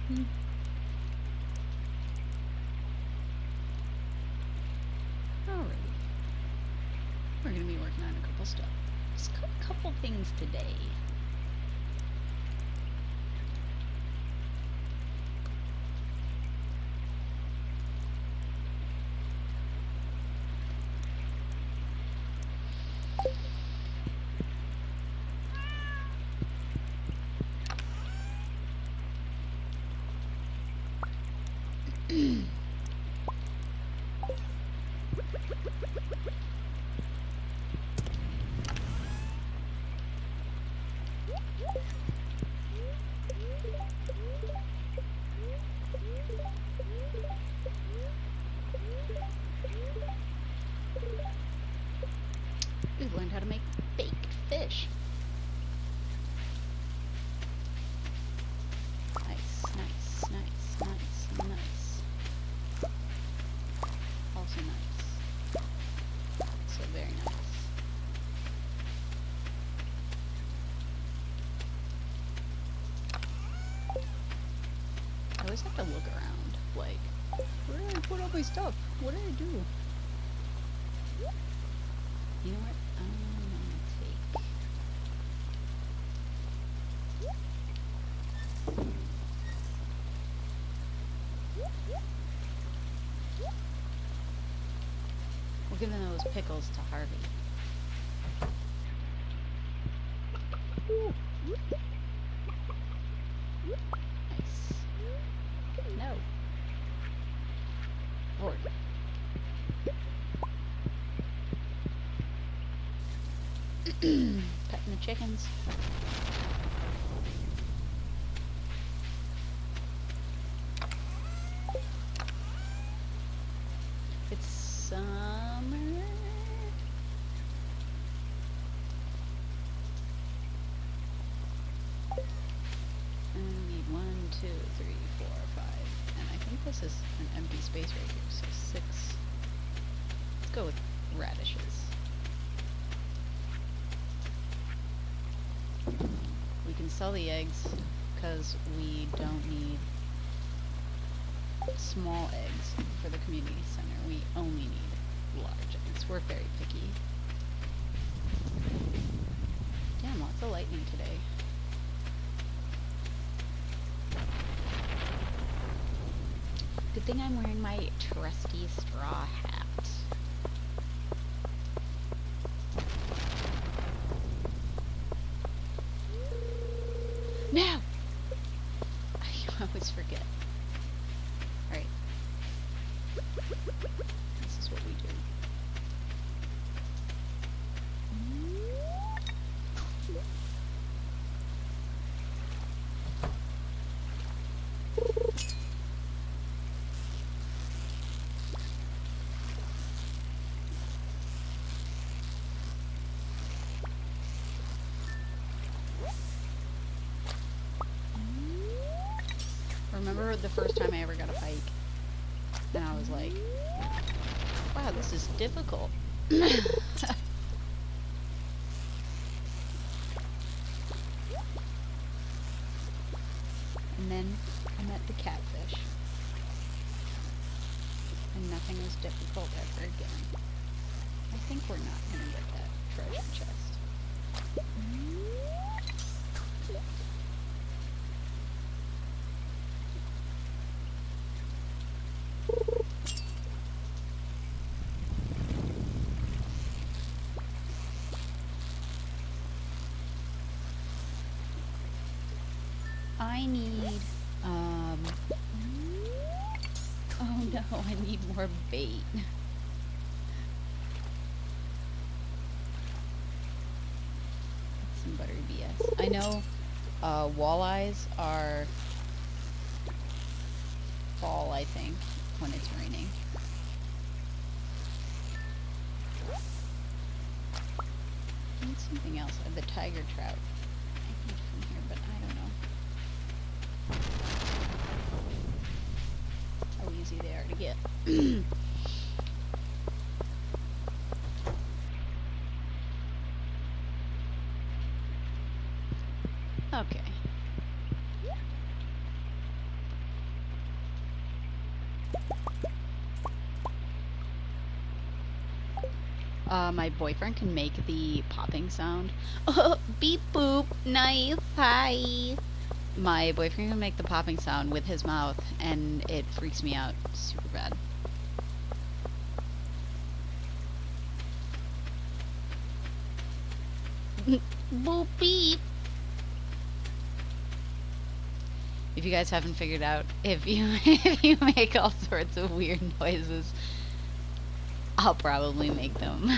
Alrighty. We're gonna be working on a couple stuff. Just a couple things today. We've learned how to make baked fish. Nice, nice, nice, nice, nice. Also nice. So very nice. I always have to look around, like, where did I put all my stuff? What did I do? You know what? I'm gonna take... We're giving those pickles to Harvey. Nice. No. Lord. Petting the chickens. It's summer. And we need 1, 2, 3, 4, 5. And I think this is an empty space right here, so 6. Let's go with radishes. We can sell the eggs because we don't need small eggs for the community center. We only need large eggs. We're very picky. Damn, lots of lightning today. Good thing I'm wearing my trusty straw hat. No! I always forget. Alright. This is what we do. Remember the first time I ever got a pike? And I was like, wow, this is difficult. And then I met the catfish. And nothing was difficult ever again. I think we're not gonna get that treasure chest. I need, oh no, I need more bait. That's some buttery BS. I know, walleyes are fall, I think, when it's raining. I need something else. The tiger trout. I need from here, but I don't know. How easy they are to get. Okay. My boyfriend can make the popping sound. Beep boop, nice, hi. My boyfriend can make the popping sound with his mouth, and it freaks me out super bad. Boop beep. If you guys haven't figured out, if you if you make all sorts of weird noises, I'll probably make them.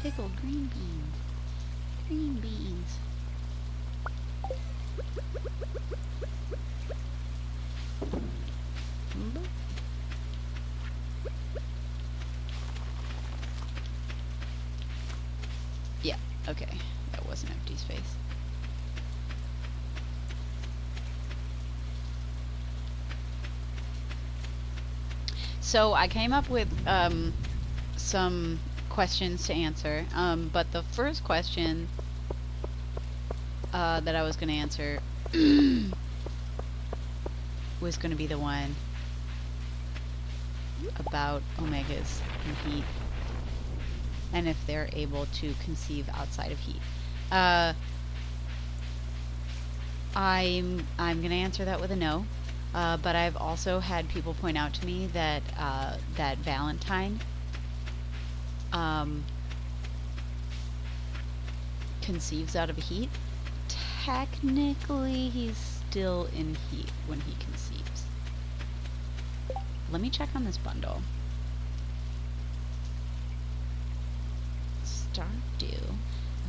Pickled green beans. Green beans. Yeah, okay. That was an empty space. So I came up with some questions to answer, but the first question that I was going to answer was going to be the one about omegas and heat, and if they're able to conceive outside of heat. I'm going to answer that with a no. But I've also had people point out to me that that Valentine conceives out of heat. Technically, he's still in heat when he conceives. Let me check on this bundle. Stardew.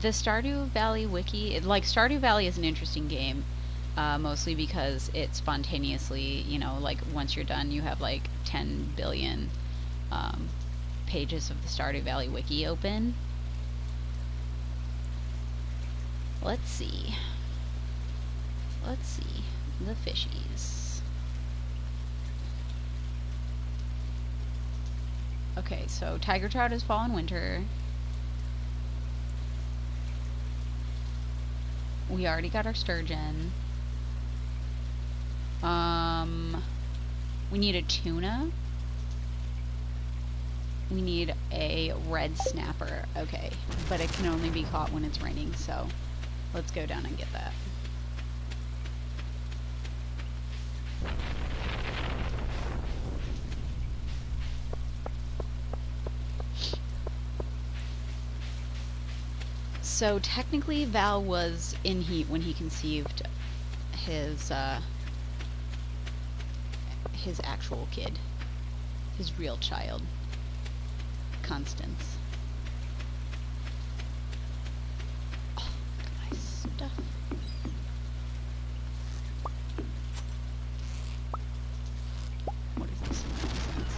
The Stardew Valley wiki, like Stardew Valley is an interesting game. Mostly because it spontaneously, you know, like once you're done, you have like 10 billion pages of the Stardew Valley wiki open. Let's see. Let's see. The fishies. Okay, so tiger trout is fall and winter. We already got our sturgeon. We need a tuna. We need a red snapper. Okay, but it can only be caught when it's raining, so let's go down and get that. So technically Val was in heat when he conceived his actual kid, his real child, Constance. Oh, look at my stuff. What is this nonsense?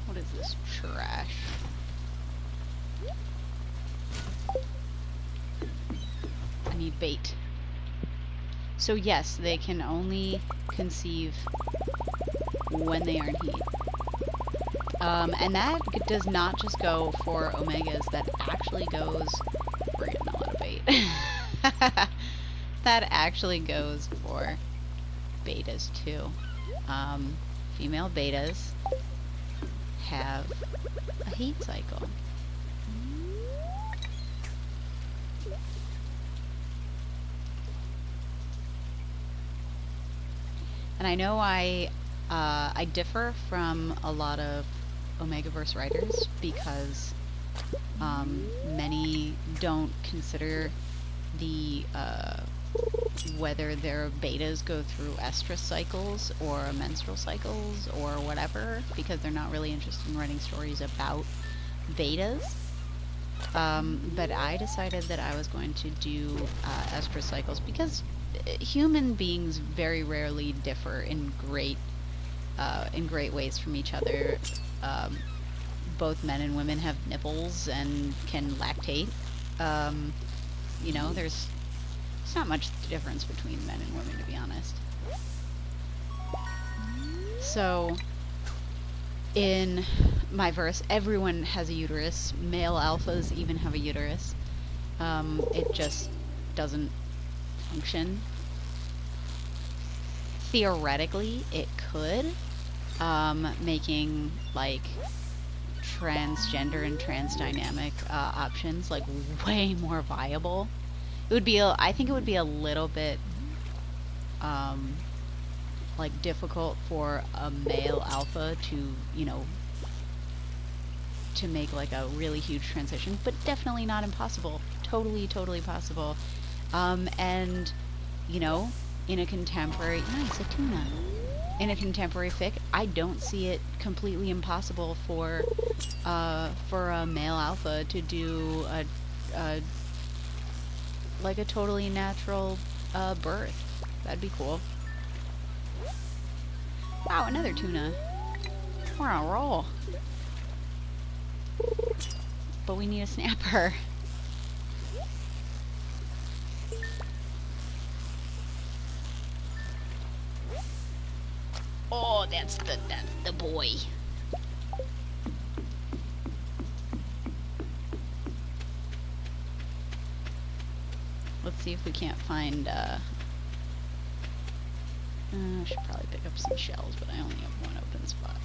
What is this trash? I need bait. So yes, they can only conceive when they are in heat. And that does not just go for omegas, that actually goes... We're getting a lot of bait. That actually goes for betas too. Female betas have a heat cycle. And I know I differ from a lot of Omegaverse writers because many don't consider the whether their betas go through estrus cycles or menstrual cycles or whatever, because they're not really interested in writing stories about betas. But I decided that I was going to do estrus cycles because human beings very rarely differ in great ways from each other. Both men and women have nipples and can lactate. You know, there's not much difference between men and women, to be honest. So, in my verse, everyone has a uterus. Male alphas even have a uterus. It just doesn't function. theoretically, it could, making, like, transgender and transdynamic options, like, way more viable. It would be, I think it would be a little bit, like, difficult for a male alpha to, you know, to make, like, a really huge transition, but definitely not impossible. Totally, totally possible. And, you know, in a contemporary, nice, a tuna. In a contemporary fic, I don't see it completely impossible for a male alpha to do like a totally natural birth. That'd be cool. Wow, another tuna. We're on a roll. But we need a snapper. Oh, that's the boy. Let's see if we can't find, I should probably pick up some shells, but I only have one open spot.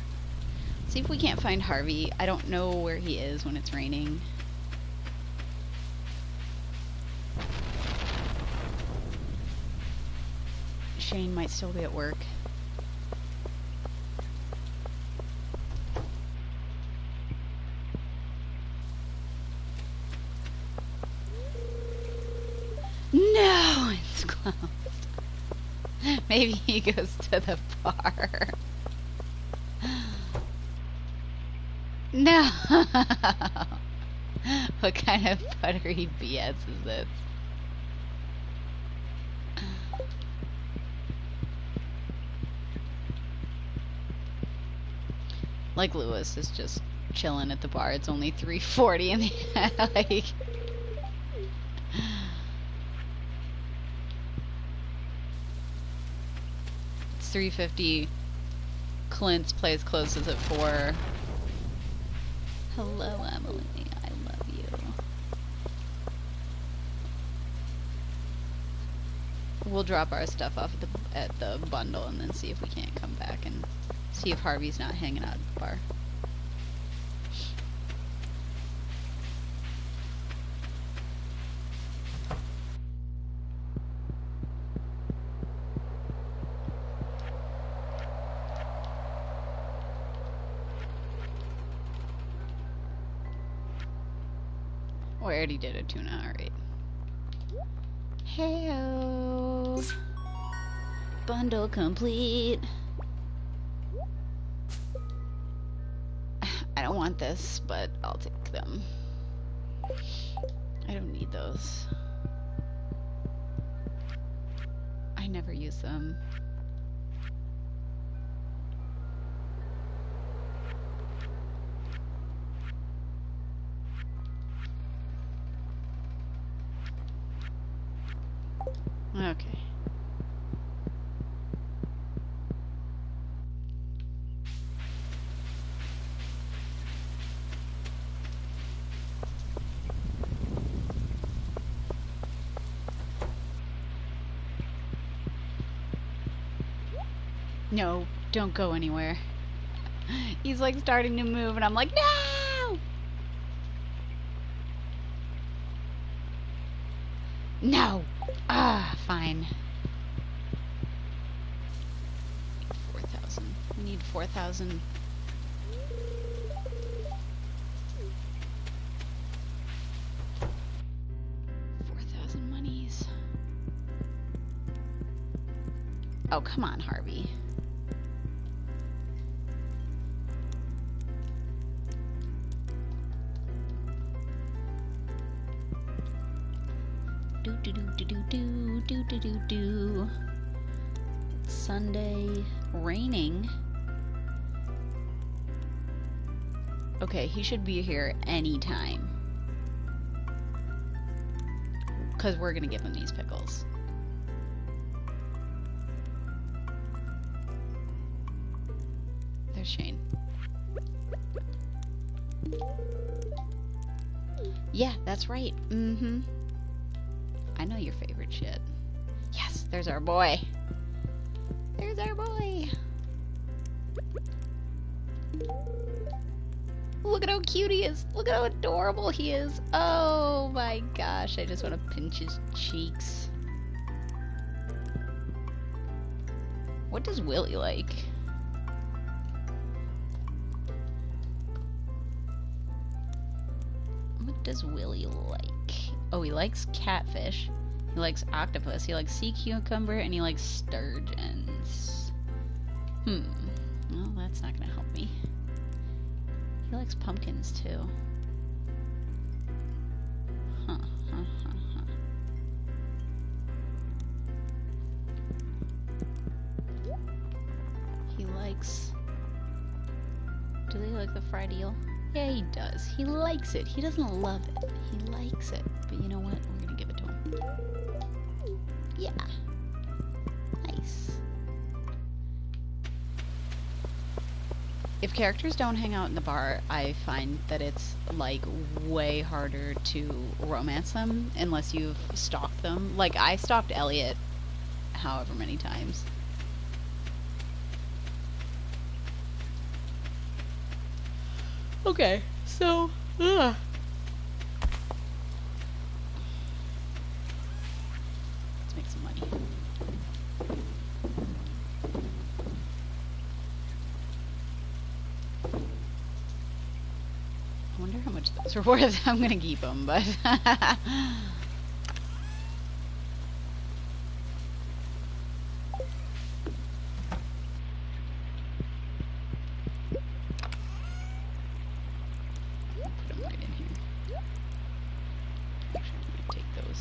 See if we can't find Harvey. I don't know where he is when it's raining. Shane might still be at work. No, it's closed. Maybe he goes to the bar. No. What kind of buttery BS is this? Like Lewis is just chilling at the bar. It's only 3:40 in the like. It's 3:50. Clint's place closes at 4. Hello, Emily. I love you. We'll drop our stuff off at the bundle and then see if we can't come back and see if Harvey's not hanging out at the bar. Oh, I already did a tuna, alright. Hey-o! Bundle complete. I don't want this, but I'll take them. I don't need those. I never use them. Okay. No, don't go anywhere. He's like starting to move and I'm like, no! No! Ah, fine. 4,000. We need 4,000. Monies. Oh, come on, Harvey. Do do do do do do do do do do. Sunday, raining. Okay, he should be here anytime. Because we're gonna give him these pickles. There's Shane. Yeah, that's right. Mm-hmm. I know your favorite shit. Yes, there's our boy. There's our boy. Look at how cute he is. Look at how adorable he is. Oh my gosh, I just want to pinch his cheeks. What does Willy like? What does Willy like? Oh, he likes catfish. He likes octopus. He likes sea cucumber, and he likes sturgeons. Well, that's not gonna help me. He likes pumpkins, too. Huh. He likes... Do they like the fried eel? Yeah, he does. He likes it. He doesn't love it. He likes it. But you know what? We're gonna give it to him. Yeah. Nice. If characters don't hang out in the bar, I find that it's, like, way harder to romance them unless you've stalked them. Like, I stalked Elliot however many times. Okay, so... Let's make some money. I wonder how much those are worth. I'm gonna keep them, but... Put them right in here. Actually, I'm gonna take those.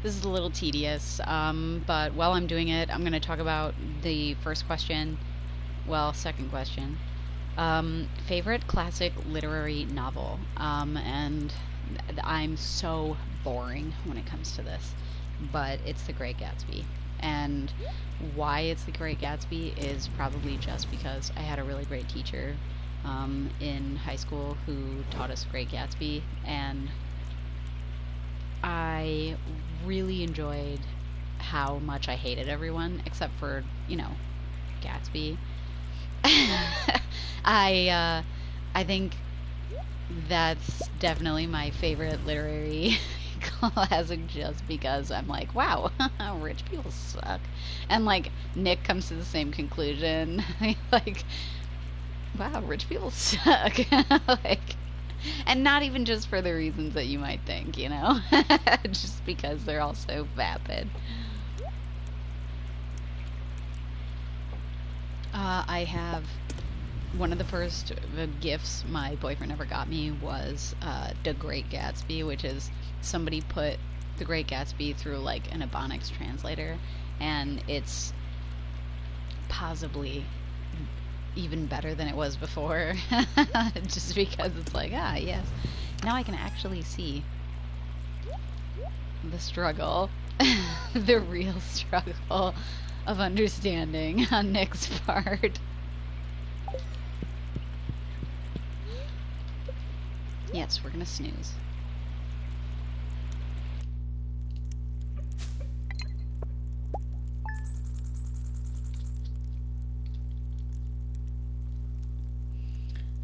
This is a little tedious, but while I'm doing it, I'm going to talk about the first question, well, second question. Favorite classic literary novel, and I'm so boring when it comes to this, but it's The Great Gatsby. And why it's The Great Gatsby is probably just because I had a really great teacher in high school who taught us The Great Gatsby, and I really enjoyed how much I hated everyone, except for, you know, Gatsby. I think that's definitely my favorite literary classic just because I'm like, wow, rich people suck. And, like, Nick comes to the same conclusion. Like, wow, rich people suck. Like... And not even just for the reasons that you might think, you know? Just because they're all so vapid. I have... One of the first gifts my boyfriend ever got me was The Great Gatsby, which is somebody put The Great Gatsby through, like, an Ebonics translator, and it's possibly even better than it was before. Just because it's like, ah, yes, now I can actually see the struggle, the real struggle of understanding on Nick's part. Yes, we're gonna snooze.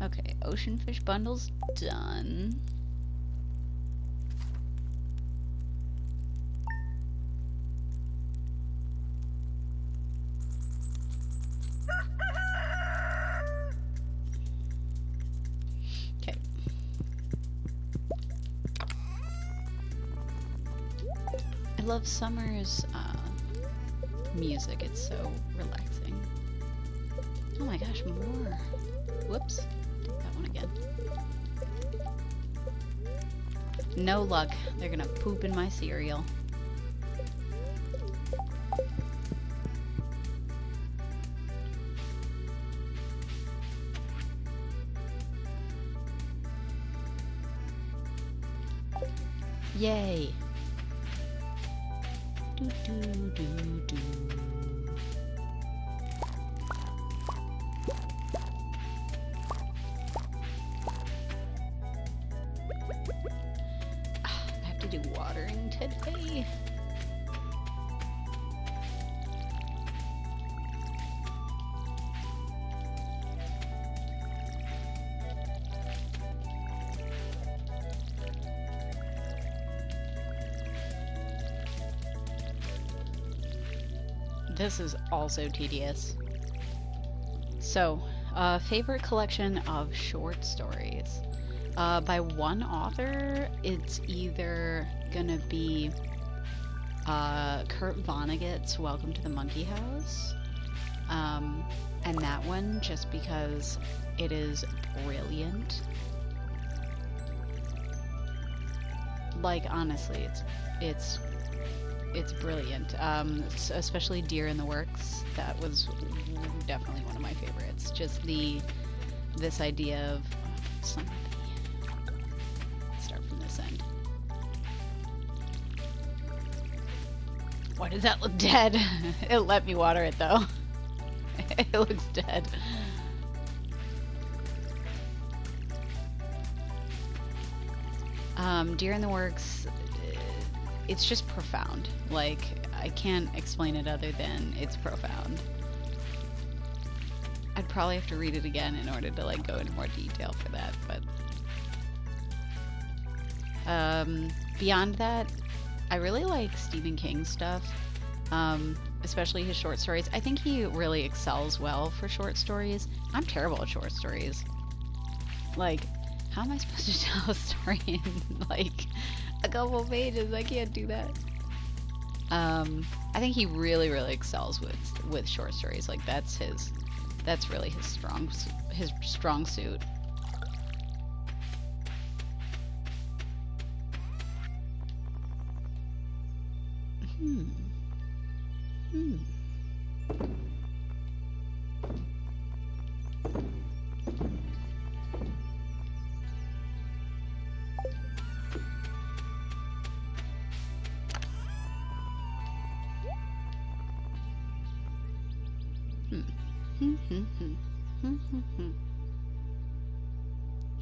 Okay, ocean fish bundle's done. Okay. I love summer's music. It's so relaxing. Oh my gosh, more. Whoops. That one again. No luck. They're gonna poop in my cereal. Yay. Do do do do. This is also tedious. So, favorite collection of short stories. By one author, it's either gonna be Kurt Vonnegut's Welcome to the Monkey House. And that one just because it is brilliant. Like, honestly, it's brilliant. Especially Deer in the Works. That was definitely one of my favorites. Just this idea of start from this end. Why does that look dead? It let me water it though. It looks dead. Deer in the Works, it's just profound. Like, I can't explain it other than it's profound. I'd probably have to read it again in order to like go into more detail for that, but beyond that, I really like Stephen King stuff, especially his short stories. I think he really excels well for short stories. I'm terrible at short stories. Like, how am I supposed to tell a story in like a couple pages? I can't do that. I think he really excels with short stories. Like, that's really his strong suit.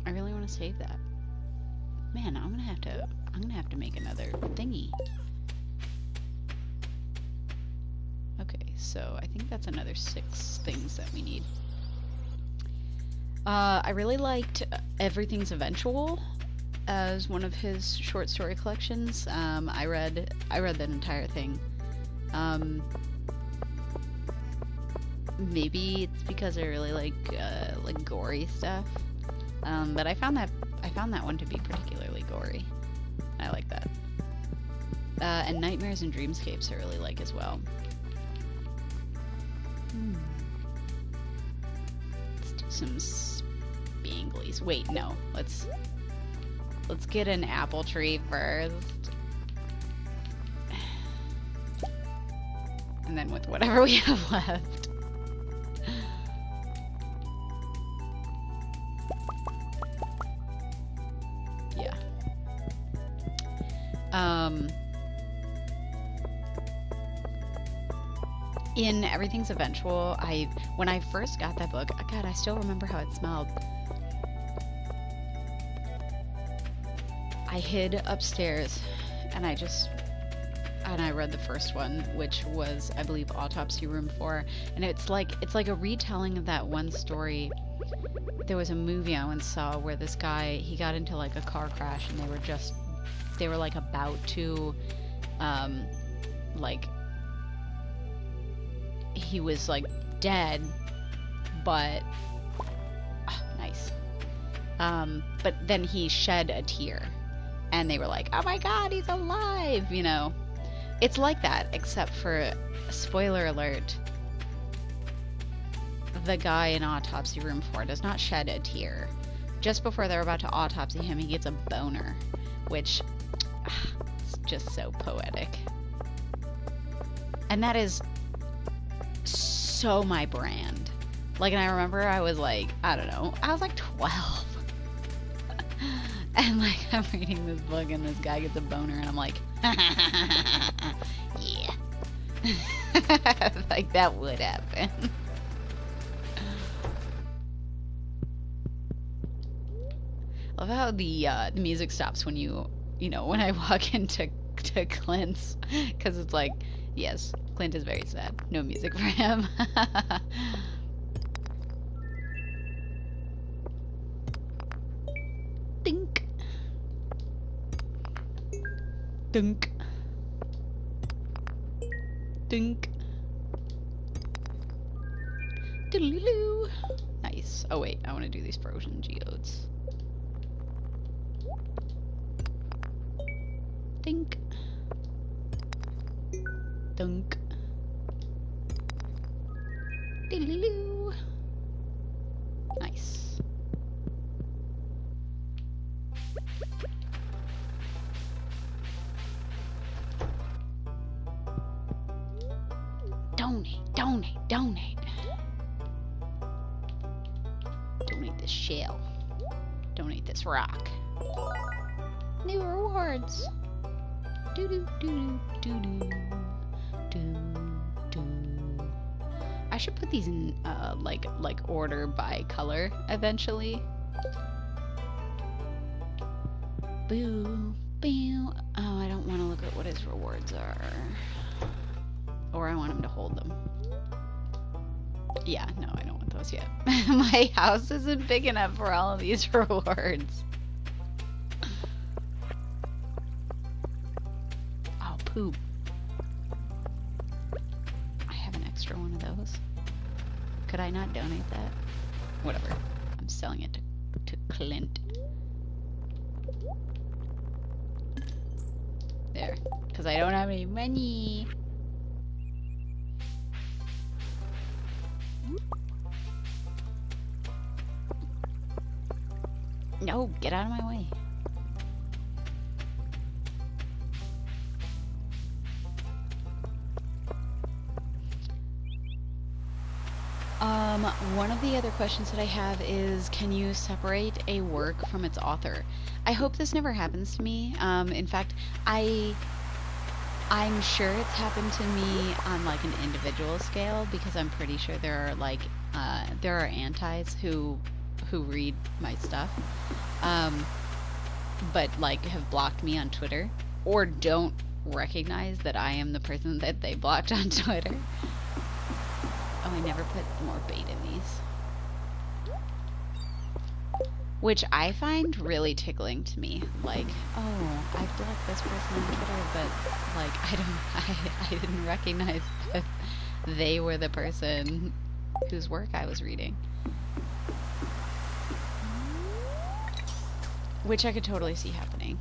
I really want to save that. Man, I'm gonna have to make another thingy. Okay, so I think that's another 6 things that we need. I really liked Everything's Eventual as one of his short story collections. I read that entire thing. Maybe it's because I really like gory stuff. But I found that one to be particularly gory. I like that. And Nightmares and Dreamscapes I really like as well. Let's do some spanglies. Wait, no. Let's get an apple tree first. And then with whatever we have left. Yeah. In Everything's Eventual, when I first got that book, God, I still remember how it smelled. I hid upstairs, and I read the first one, which was, I believe, Autopsy Room 4, and it's like a retelling of that one story. There was a movie I once saw where this guy, he got into like a car crash, and they were like about to, like, he was like dead, but nice. But then he shed a tear, and they were like, "Oh my God, he's alive!" You know, it's like that, except for, spoiler alert, the guy in Autopsy Room 4 does not shed a tear. Just before they're about to autopsy him, he gets a boner, which is just so poetic. And that is so my brand. Like, and I remember I was like, I don't know, I was like 12. And like, I'm reading this book and this guy gets a boner and I'm like, yeah. Like, that would happen. I love how the music stops when when I walk into Clint's, because it's like, yes, Clint is very sad. No music for him. Dink. Dunk. Dunk. Doodaloo. Nice. Oh wait, I want to do these frozen geodes. Think. Dunk. Doodaloo. Nice. Donate, donate, donate. Donate this shell. Donate this rock. New rewards. Doo doo doo doo doo doo doo. I should put these in like order by color eventually. Boo boo. Oh, I don't want to look at what his rewards are. Or I want him to hold them. Yeah, no, I don't want those yet. My house isn't big enough for all of these rewards. Oh, poop. I have an extra one of those. Could I not donate that? Whatever. I'm selling it to Clint. There. Because I don't have any money. No, get out of my way. One of the other questions that I have is, can you separate a work from its author? I hope this never happens to me. In fact, I'm sure it's happened to me on like an individual scale, because I'm pretty sure there are like there are antis who read my stuff, but like have blocked me on Twitter or don't recognize that I am the person that they blocked on Twitter. Oh, I never put more bait in these. Which I find really tickling to me. Like, oh, I blocked this person on Twitter, but like I didn't recognize that they were the person whose work I was reading. Which I could totally see happening.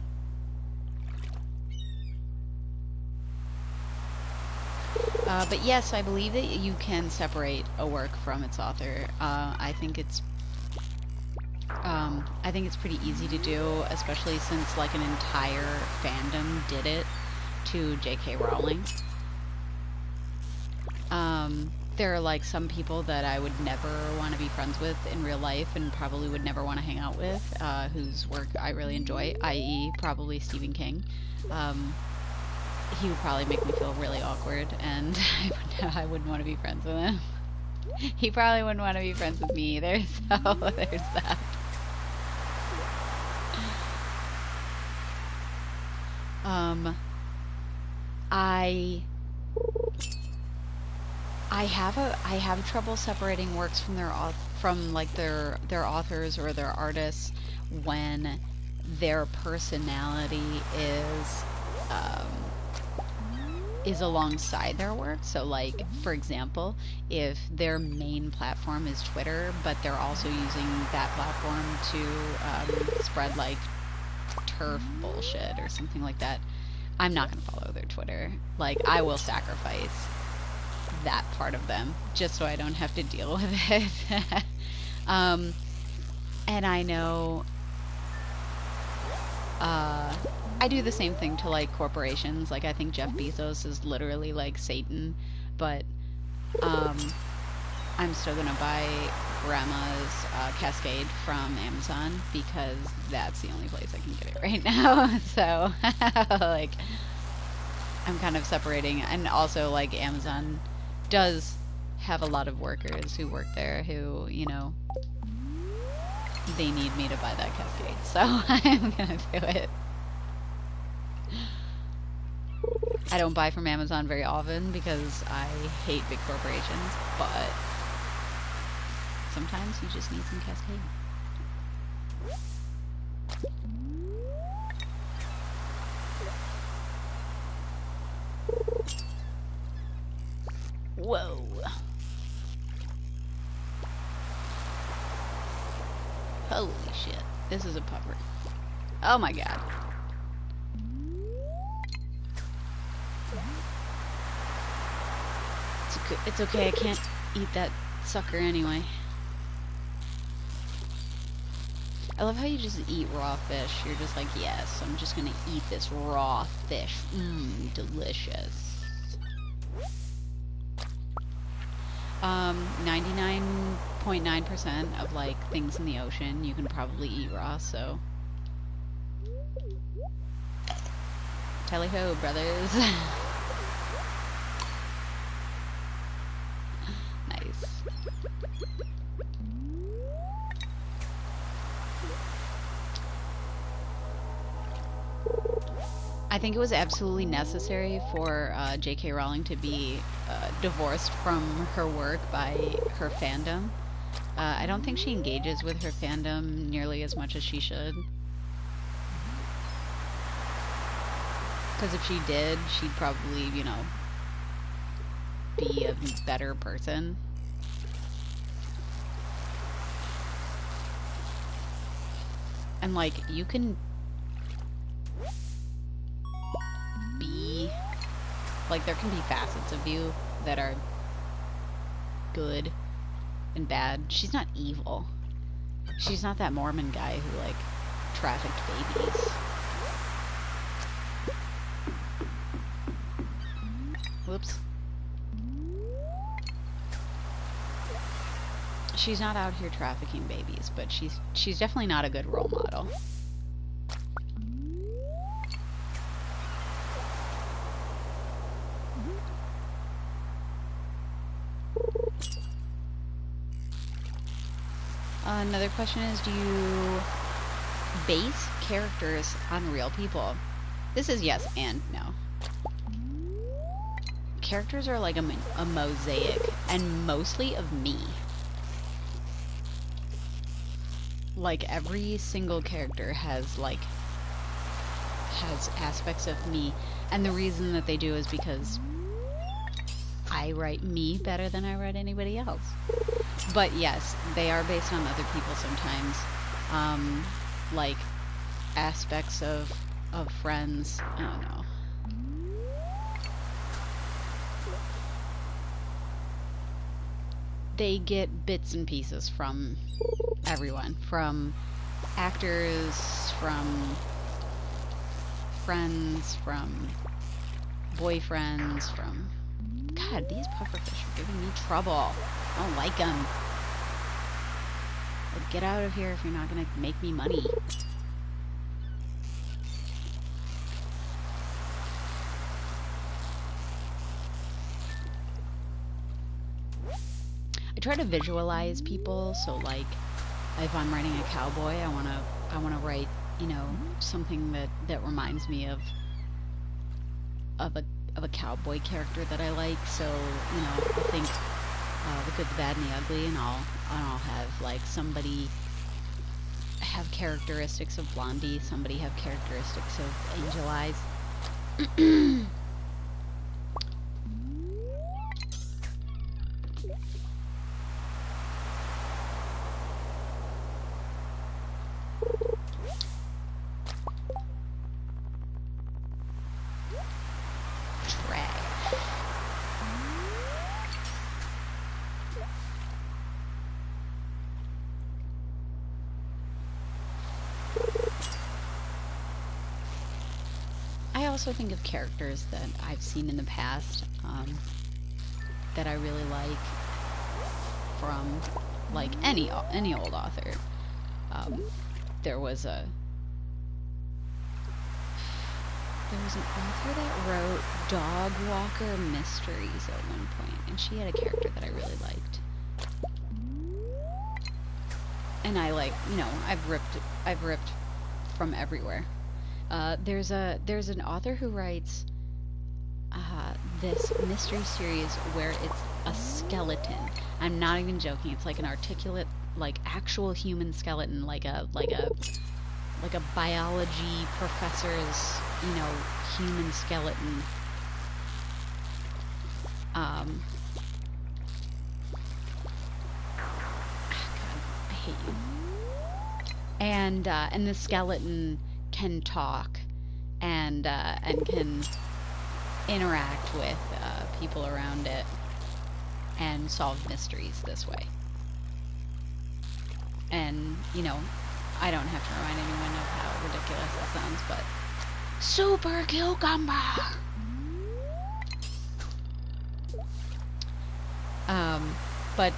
But yes, I believe that you can separate a work from its author. I think it's pretty easy to do, especially since like an entire fandom did it to J.K. Rowling. There are like some people that I would never want to be friends with in real life and probably would never want to hang out with, whose work I really enjoy, i.e. probably Stephen King. He would probably make me feel really awkward, and I wouldn't want to be friends with him. He probably wouldn't want to be friends with me either, so there's that. I have trouble separating works from their authors or their artists when their personality is alongside their work. So like, for example, if their main platform is Twitter, but they're also using that platform to spread like turf bullshit or something like that, I'm not gonna follow their Twitter. Like, I will sacrifice that part of them just so I don't have to deal with it. And I know I do the same thing to like corporations. Like, I think Jeff Bezos is literally like Satan, but I'm still gonna buy Grandma's Cascade from Amazon because that's the only place I can get it right now. So like, I'm kind of separating. And also, like, Amazon does have a lot of workers who work there who, you know, they need me to buy that Cascade, so I'm gonna do it. I don't buy from Amazon very often because I hate big corporations, but sometimes you just need some Cascade. Whoa. Holy shit. This is a pupper. Oh my god. It's okay, I can't eat that sucker anyway. I love how you just eat raw fish. You're just like, yes, I'm just gonna eat this raw fish. Mmm, delicious. 99.9% of, like, things in the ocean you can probably eat raw, so. Tally-ho, brothers. Nice. I think it was absolutely necessary for J.K. Rowling to be divorced from her work by her fandom. I don't think she engages with her fandom nearly as much as she should. Because if she did, she'd probably, you know, be a better person. And, like, you can be, like, there can be facets of you that are good and bad. She's not evil. She's not that Mormon guy who, like, trafficked babies. Whoops. She's not out here trafficking babies, but she's definitely not a good role model. Another question is, do you base characters on real people? This is yes and no. Characters are like a mosaic, and mostly of me. Like, every single character has aspects of me, and the reason that they do is because I write me better than I write anybody else. But yes, they are based on other people sometimes. Like, aspects of friends. I don't know. They get bits and pieces from everyone. From actors, from friends, from boyfriends, from... God, these pufferfish are giving me trouble. I don't like them. Like, get out of here if you're not gonna make me money. I try to visualize people, so like, if I'm writing a cowboy, I wanna write, you know, something that reminds me of a cowboy character that I like. So, you know, I think the good, the bad, and the ugly, and I'll have like somebody have characteristics of Blondie, somebody have characteristics of Angel Eyes. I also think of characters that I've seen in the past that I really like from, like, any old author. There was an author that wrote Dog Walker Mysteries at one point, and she had a character that I really liked. And I, like, you know, I've ripped from everywhere. There's an author who writes this mystery series where it's a skeleton. I'm not even joking. It's like an articulate, like, actual human skeleton, like a biology professor's, you know, human skeleton. God, I hate you. and the skeleton can talk and can interact with people around it and solve mysteries this way. And, you know, I don't have to remind anyone of how ridiculous that sounds, but super cucumber! But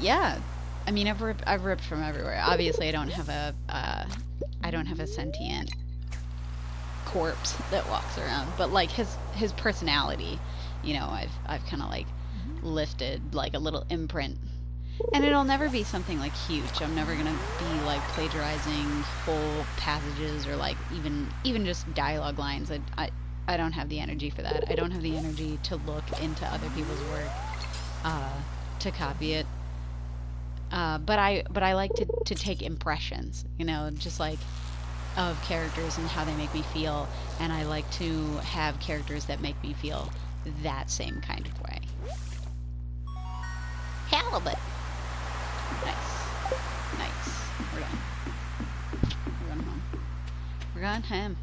yeah, I mean, I've ripped from everywhere. Obviously, I don't have a sentient corpse that walks around, but like his personality, you know, I've kind of like lifted like a little imprint. And it'll never be something like huge. I'm never gonna be like plagiarizing whole passages or like even just dialogue lines. I don't have the energy for that. I don't have the energy to look into other people's work to copy it. But I like to take impressions, you know, just like of characters and how they make me feel, and I like to have characters that make me feel that same kind of way. Halibut. Nice. Nice. We're done. We're going home. We're going home.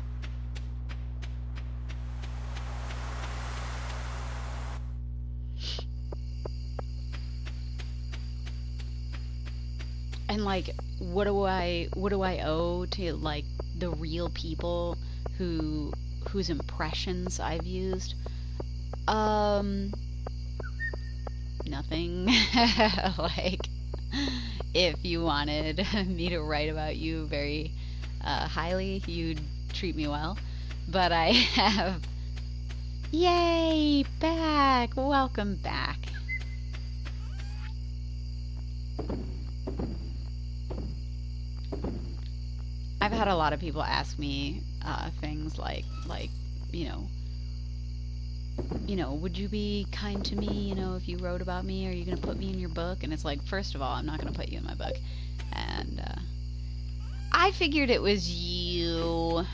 And like, what do I owe to like the real people whose impressions I've used? Nothing. Like, if you wanted me to write about you very highly, you'd treat me well. But I have... Yay! Back! Welcome back. I've had a lot of people ask me things like, you know, would you be kind to me, you know, if you wrote about me? Are you going to put me in your book? And it's like, first of all, I'm not going to put you in my book. And I figured it was you.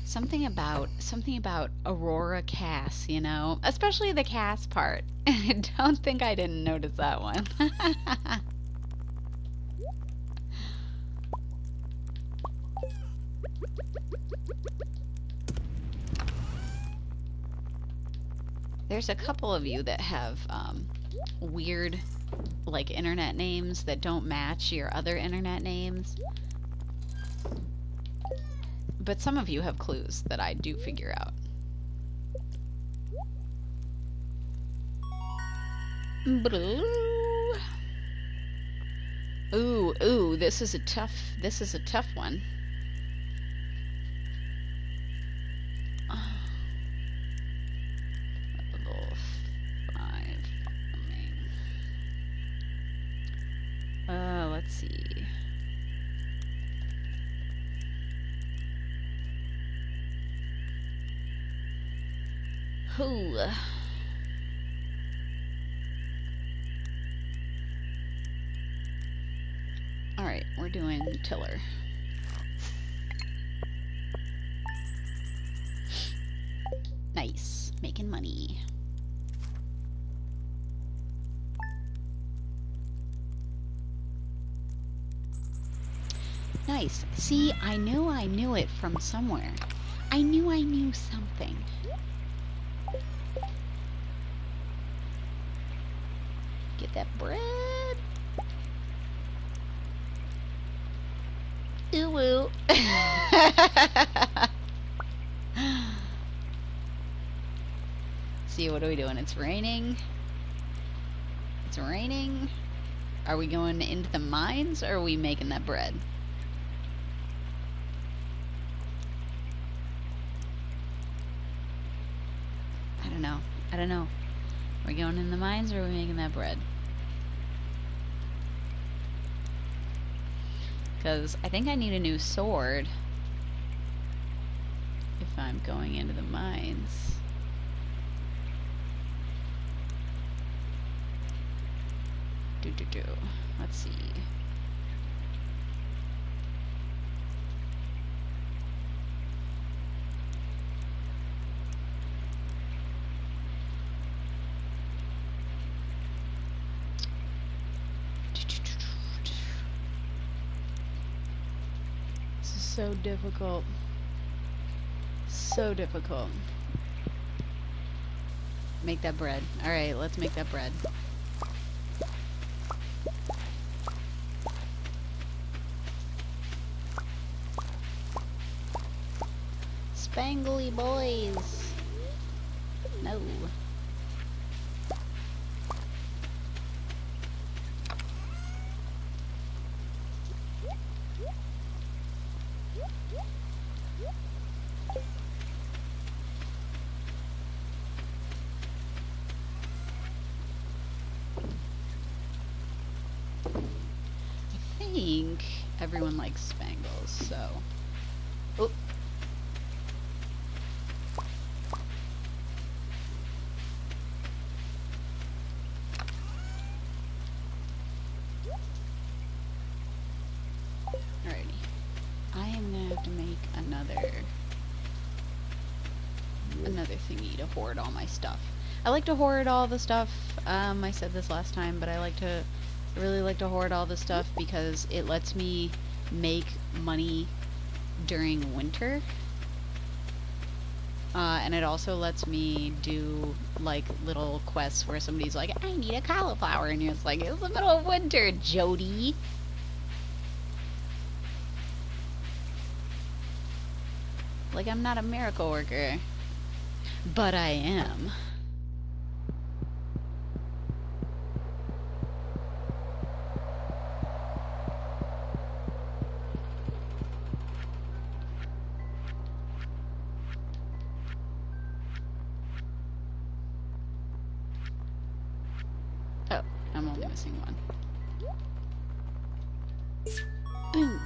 Something about Aurora Cass, you know, especially the Cass part. I don't think I didn't notice that one. There's a couple of you that have weird, like, internet names that don't match your other internet names. But some of you have clues that I do figure out. Ooh, this is a tough one. Level 5 let's see. Ooh. Alright, we're doing Tiller. Nice. Making money. Nice. See, I knew it from somewhere. I knew something. Get that bread. Ooh woo. See, what are we doing? It's raining. It's raining. Are we going into the mines, or are we making that bread? I don't know. Are we going in the mines, or are we making that bread? Because I think I need a new sword if I'm going into the mines. Let's see. So difficult. So difficult. Make that bread. Alright, let's make that bread. Spangly boys! No. I think everyone likes spangles, so... Oh. Alrighty. I am gonna have to make another thingy to hoard all my stuff. I like to hoard all the stuff, I said this last time, but I really like to hoard all the stuff because it lets me make money during winter. And it also lets me do, like, little quests where somebody's like, I need a cauliflower, and you're just like, it's the middle of winter, Jody. Like, I'm not a miracle worker. But I am. Oh, I'm only missing one. Boom.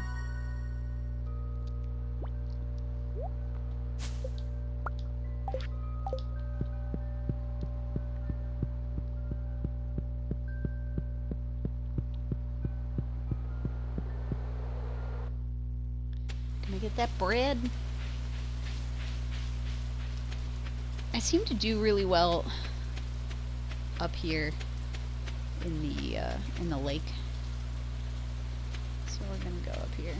Can I get that bread? I seem to do really well up here in the lake. So we're gonna go up here.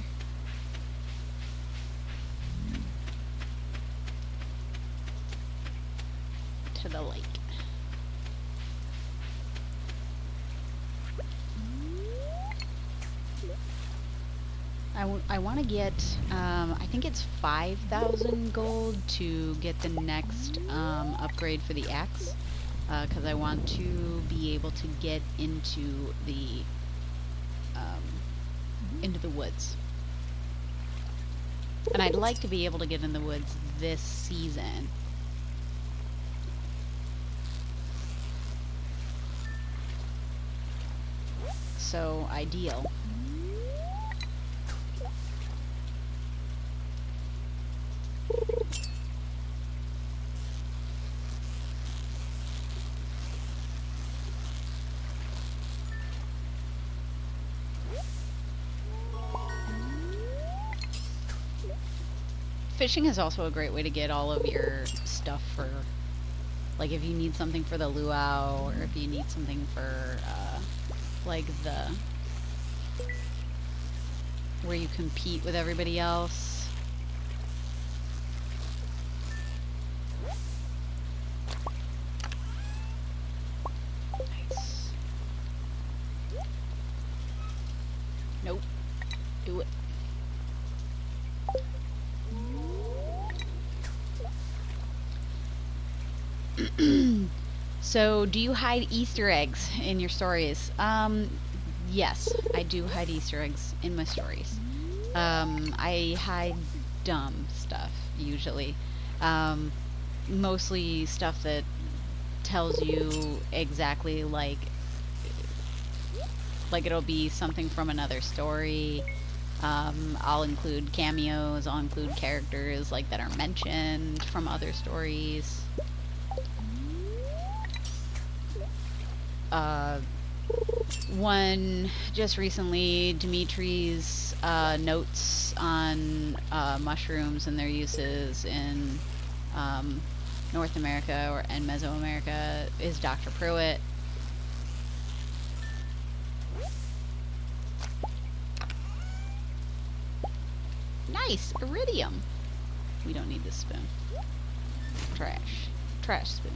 To the lake. I want to get, I think it's 5,000 gold to get the next upgrade for the axe, because I want to be able to get into the woods. And I'd like to be able to get in the woods this season. So, ideal. Fishing is also a great way to get all of your stuff for, like, if you need something for the luau, or if you need something for, like, where you compete with everybody else. Nice. Nope. Do it. So, do you hide Easter eggs in your stories? Yes, I do hide Easter eggs in my stories. I hide dumb stuff, usually. Mostly stuff that tells you exactly, like it'll be something from another story. I'll include cameos, I'll include characters, like, that are mentioned from other stories. One just recently, Dimitri's notes on mushrooms and their uses in North America and Mesoamerica is Dr. Pruitt. Nice! Iridium! We don't need this spoon. Trash. Trash spoon.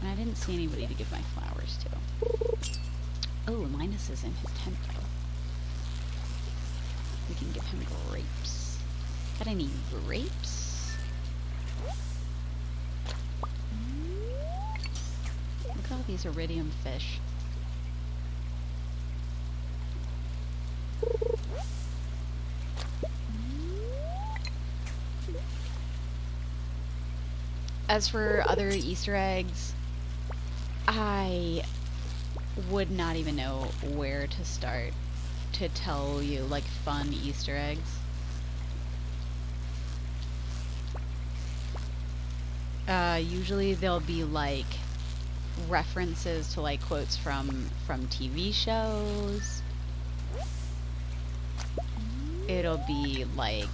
And I didn't see anybody to give my flowers to. Oh, Linus is in his tent, though. We can give him grapes. But I need grapes? Look at all these iridium fish. As for other Easter eggs, I would not even know where to start to tell you, like, fun Easter eggs. Usually they'll be, like, references to, like, quotes from TV shows. It'll be, like,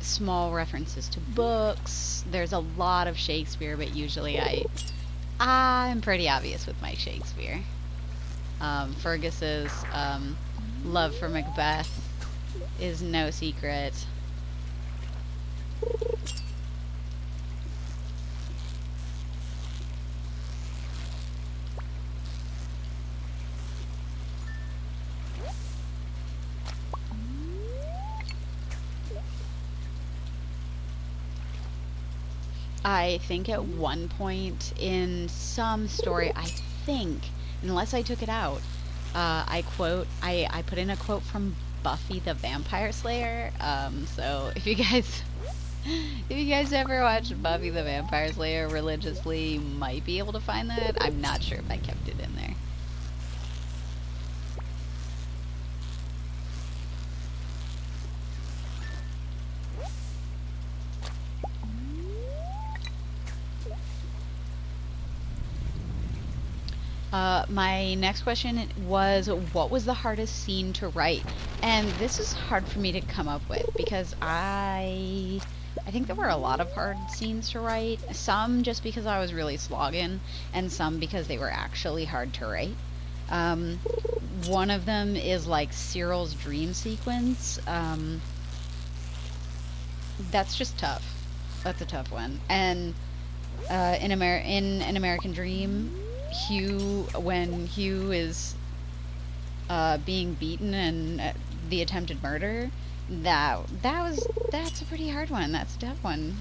small references to books. There's a lot of Shakespeare, but usually I'm pretty obvious with my Shakespeare. Fergus's love for Macbeth is no secret. I think at one point in some story, I think, unless I took it out, I put in a quote from Buffy the Vampire Slayer. So if you guys ever watched Buffy the Vampire Slayer religiously, you might be able to find that. I'm not sure if I kept it in there. My next question was, what was the hardest scene to write? And this is hard for me to come up with because I think there were a lot of hard scenes to write. Some just because I was really slogging, and some because they were actually hard to write. One of them is like Cyril's dream sequence. That's just tough. That's a tough one. And in An American Dream, when Hugh is being beaten and the attempted murder, that's a pretty hard one. That's a tough one.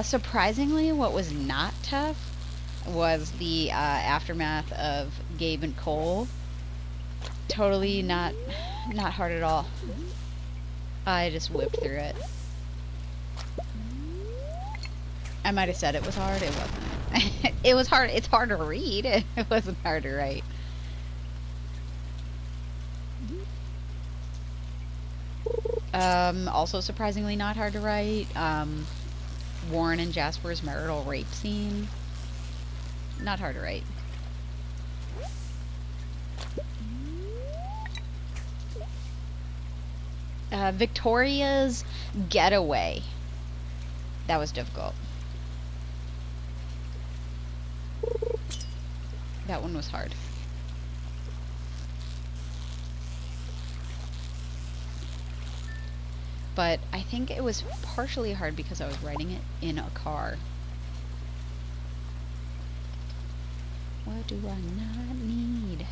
Surprisingly, what was not tough was the aftermath of Gabe and Cole. Totally not hard at all. I just whipped through it. I might have said it was hard. It wasn't. It was hard. It's hard to read. It wasn't hard to write. Also surprisingly not hard to write. Warren and Jasper's marital rape scene. Not hard to write. Victoria's getaway. That was difficult. That one was hard. But I think it was partially hard because I was writing it in a car. What do I not need?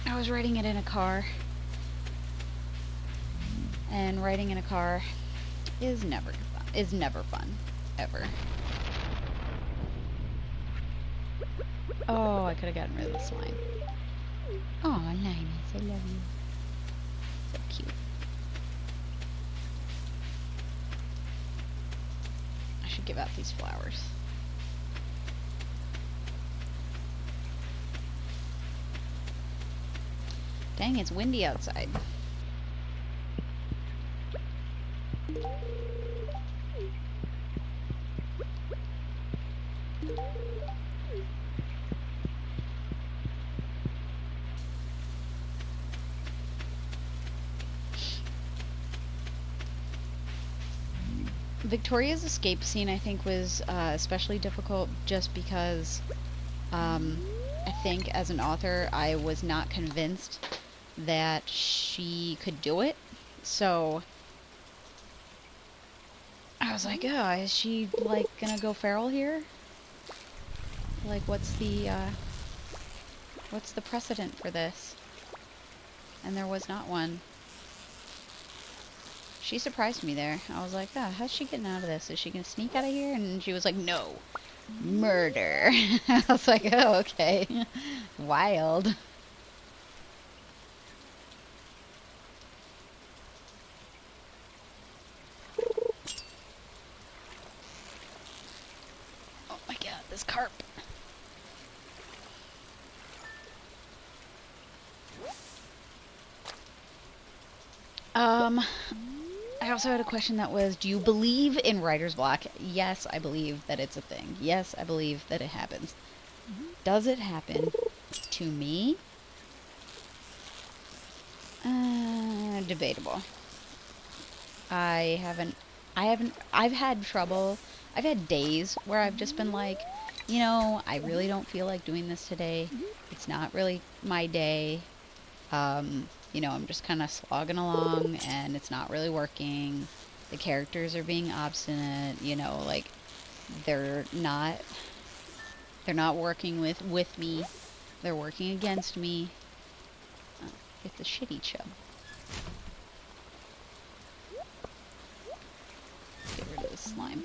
I was writing it in a car. And writing in a car is never fun. Ever. Oh, I could have gotten rid of this line. Oh, Linus, I love you. So cute. I should give out these flowers. Dang, it's windy outside. Victoria's escape scene, I think, was especially difficult just because I think as an author, I was not convinced that she could do it. So I was like, oh, is she, like, gonna go feral here? Like, what's the precedent for this? And there was not one. She surprised me there. I was like, oh, how's she getting out of this? Is she gonna sneak out of here? And she was like, no, murder. I was like, oh, okay. Wild. Oh my god, this carp. I also had a question that was, do you believe in writer's block? Yes, I believe that it's a thing. Yes, I believe that it happens. Does it happen to me? Debatable. I haven't, I've had trouble. I've had days where I've just been like, you know, I really don't feel like doing this today. It's not really my day. You know, I'm just kind of slogging along and it's not really working. The characters are being obstinate, you know, like they're not working with me. They're working against me. It's a shitty chub. Let's get rid of this slime.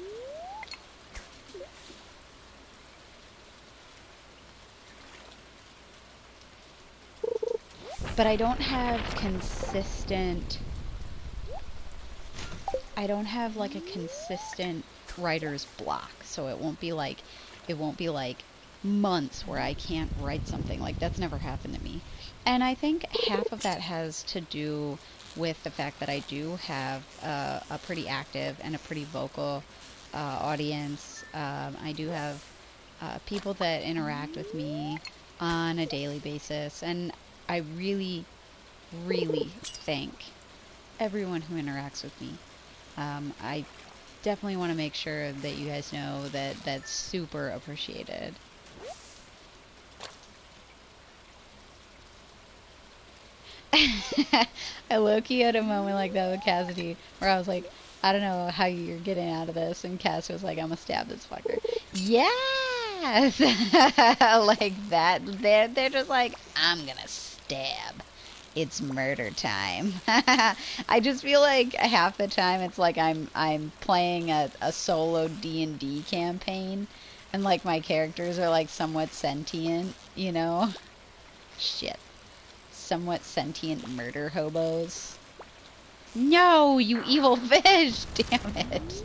But I don't have consistent... I don't have, like, a consistent writer's block. So it won't be like months where I can't write something. Like, that's never happened to me. And I think half of that has to do with the fact that I do have a pretty active and a pretty vocal audience. I do have people that interact with me on a daily basis. And I really, really thank everyone who interacts with me. I definitely want to make sure that you guys know that that's super appreciated. I low-key had a moment like that with Cassidy where I was like, I don't know how you're getting out of this, and Cass was like, I'm gonna stab this fucker. Yes! Like that. They're just like, I'm gonna stab. It's murder time. I just feel like half the time it's like I'm playing a solo D&D campaign, and like my characters are like somewhat sentient, you know? Shit. Somewhat sentient murder hobos. No, you evil fish! Damn it.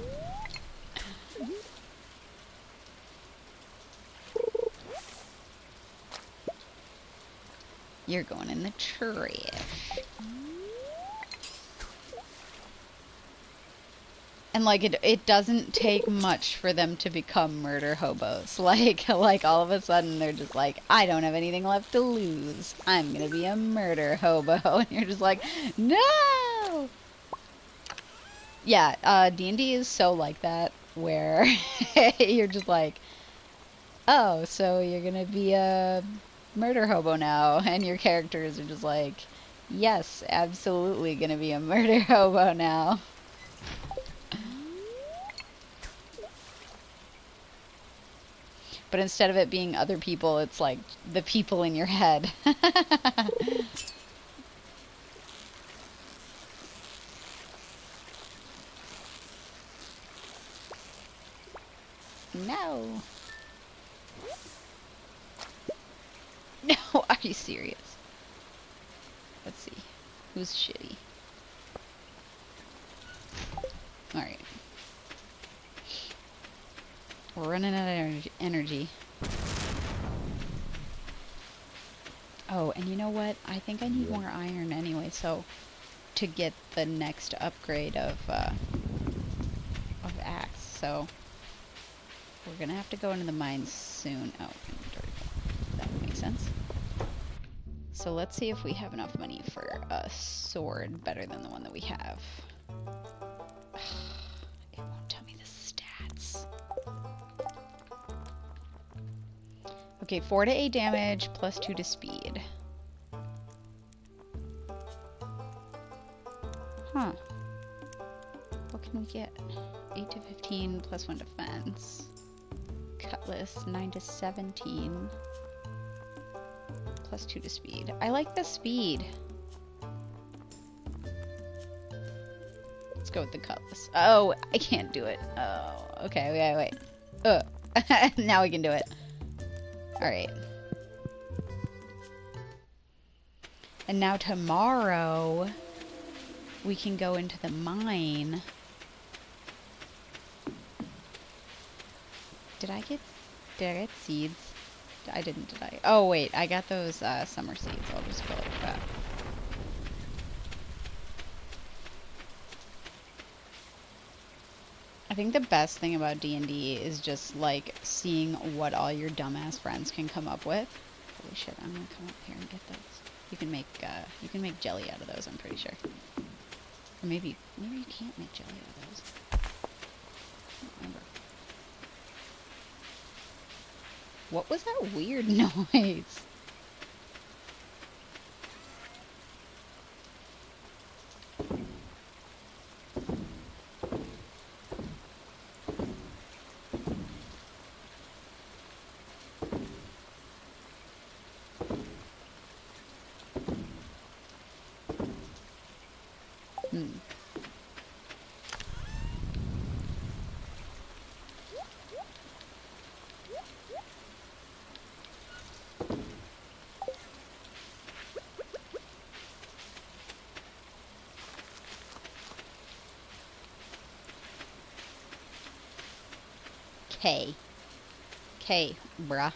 You're going in the trash. And like it doesn't take much for them to become murder hobos. Like all of a sudden they're just like, I don't have anything left to lose. I'm gonna be a murder hobo. And you're just like, no. Yeah, D&D is so like that where you're just like, oh, so you're gonna be a murder hobo now, and your characters are just like, yes, absolutely gonna be a murder hobo now. But instead of it being other people, it's like the people in your head. No. No, are you serious? Let's see. Who's shitty? Alright. We're running out of energy. Oh, and you know what? I think I need more iron anyway, so to get the next upgrade of axe, so we're gonna have to go into the mines soon. Oh, inventory. That would make sense. So let's see if we have enough money for a sword better than the one that we have. It won't tell me Okay, 4 to 8 damage, plus 2 to speed. Huh. What can we get? 8 to 15, plus 1 defense. Cutlass, 9 to 17. Plus 2 to speed. I like the speed. Let's go with the cutlass. Oh, I can't do it. Oh, okay, wait. Now we can do it. Alright. And now tomorrow, we can go into the mine. Did I get seeds? I didn't, did I? Oh, wait, I got those summer seeds. I'll just fill it with that. I think the best thing about D&D is just, like, seeing what all your dumbass friends can come up with. Holy shit, I'm gonna come up here and get those. You can make jelly out of those, I'm pretty sure. Or maybe you can't make jelly out of those. I don't remember. What was that weird noise? K, bruh.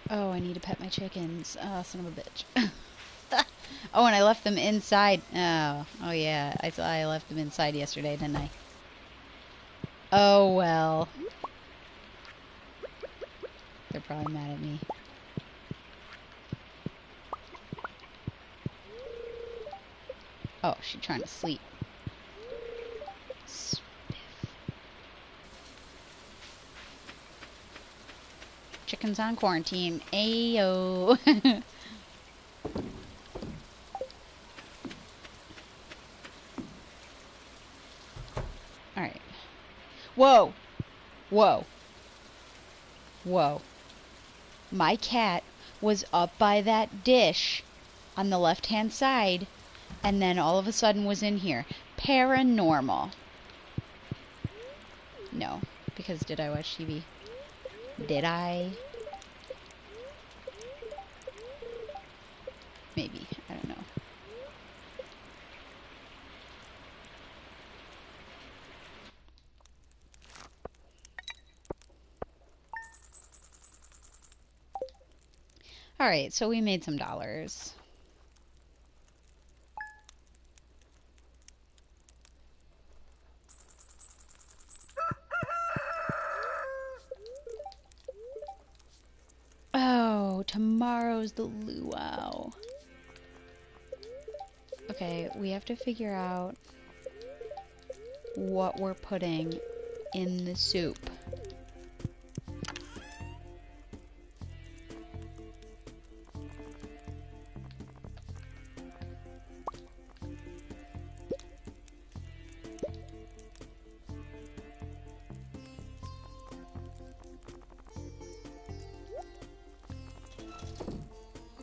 Oh, I need to pet my chickens. Oh, son of a bitch. Oh, and I left them inside. Oh yeah. I left them inside yesterday, didn't I? Oh, well. They're probably mad at me. Oh, she's trying to sleep. Spiff. Chickens on quarantine. Ayo. Alright. Whoa. Whoa. Whoa. My cat was up by that dish on the left-hand side, and then all of a sudden was in here. Paranormal. No, because did I watch TV? Did I? Maybe. I don't know. Alright, so we made some dollars. Oh, tomorrow's the luau. Okay, we have to figure out what we're putting in the soup.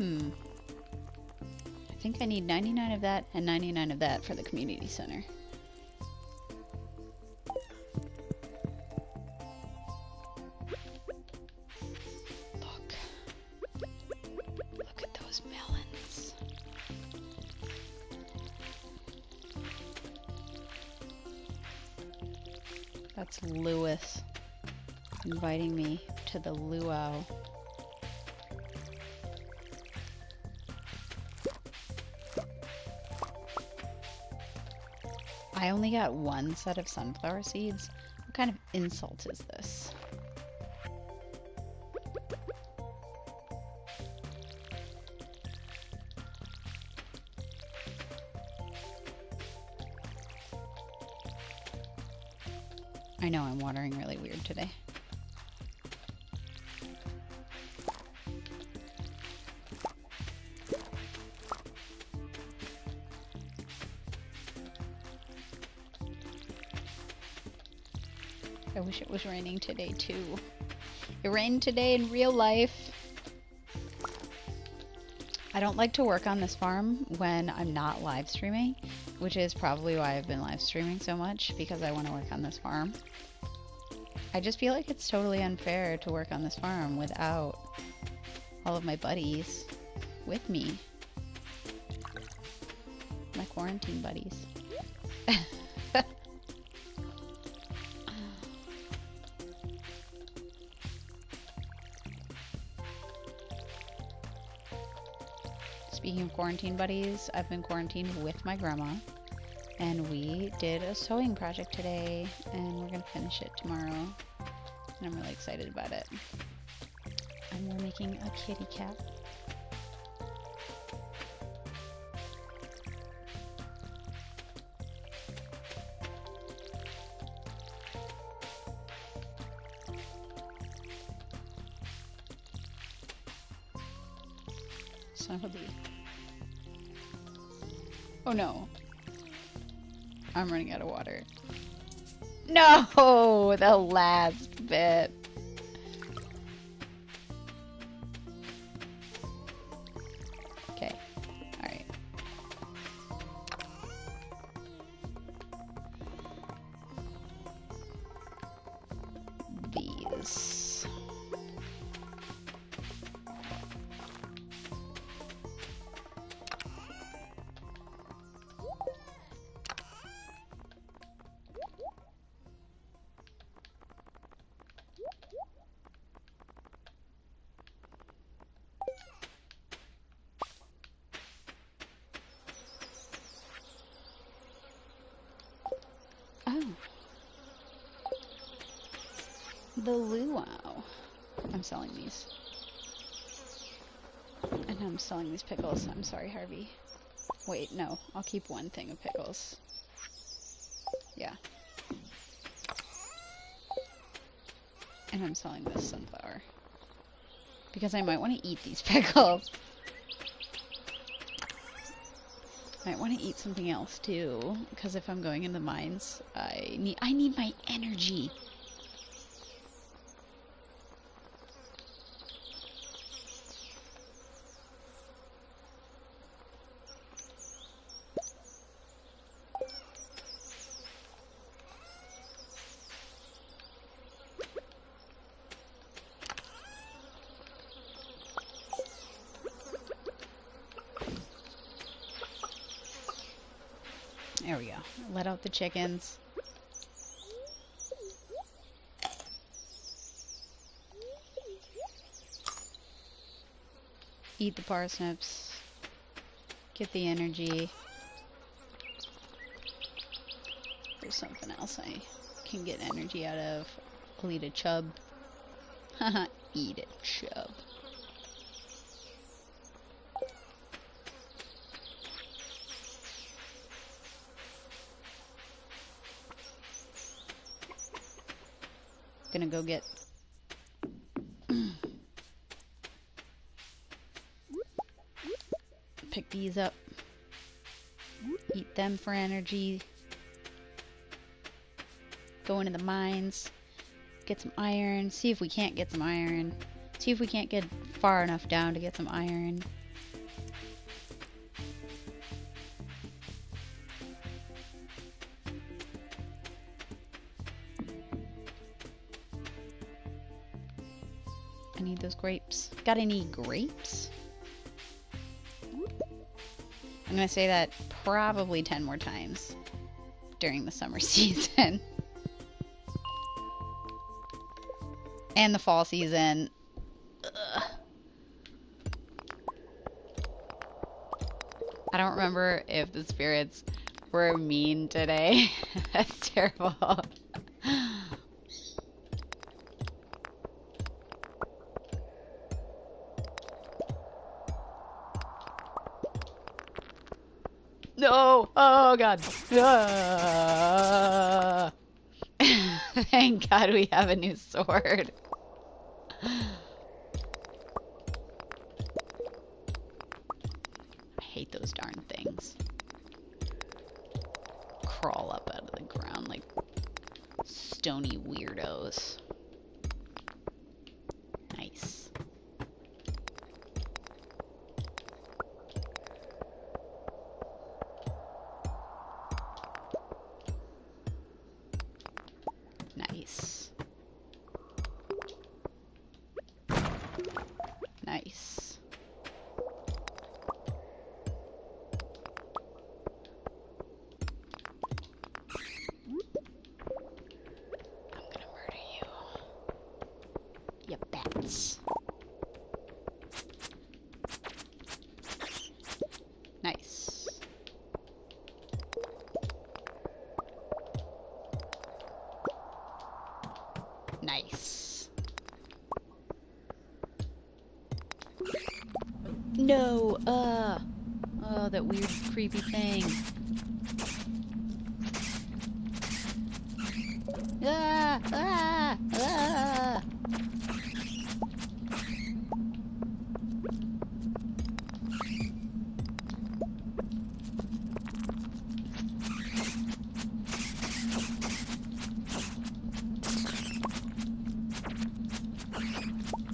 I think I need 99 of that and 99 of that for the community center. Look. Look at those melons. That's Lewis inviting me to the luau. I only got one set of sunflower seeds. What kind of insult is this? I know I'm watering really weird today. I wish it was raining today too. It rained today in real life. I don't like to work on this farm when I'm not live streaming, which is probably why I've been live streaming so much, because I want to work on this farm. I just feel like it's totally unfair to work on this farm without all of my buddies with me. My quarantine buddies. Speaking of quarantine buddies, I've been quarantined with my grandma, and we did a sewing project today, and we're gonna finish it tomorrow, and I'm really excited about it. And we're making a kitty cat. Son of a bee. Oh no. I'm running out of water. No! The last bit. Okay. Alright. These. Oh. The luau. I'm selling these. And I'm selling these pickles. I'm sorry, Harvey. Wait, no. I'll keep one thing of pickles. Yeah. And I'm selling this sunflower. Because I might want to eat these pickles. Might want to eat something else too. Because if I'm going in the mines, I need my energy. There we go. Let out the chickens. Eat the parsnips. Get the energy. There's something else I can get energy out of. I'll eat a chub. Haha, eat a chub. Gonna go get pick these up, eat them for energy, go into the mines, get some iron, see if we can't get some iron, see if we can't get far enough down to get some iron. I need those grapes. Got any grapes? I'm gonna say that probably 10 more times during the summer season. And the fall season. Ugh. I don't remember if the spirits were mean today. That's terrible. No! Oh god! Ah. Thank God we have a new sword. I hate those darn things. Crawl up out of the ground like stony weirdos. Nice. Nice. Nice. I'm gonna murder you. You bats. Nice. Nice. No, oh, that weird creepy thing. Ah, ah, ah.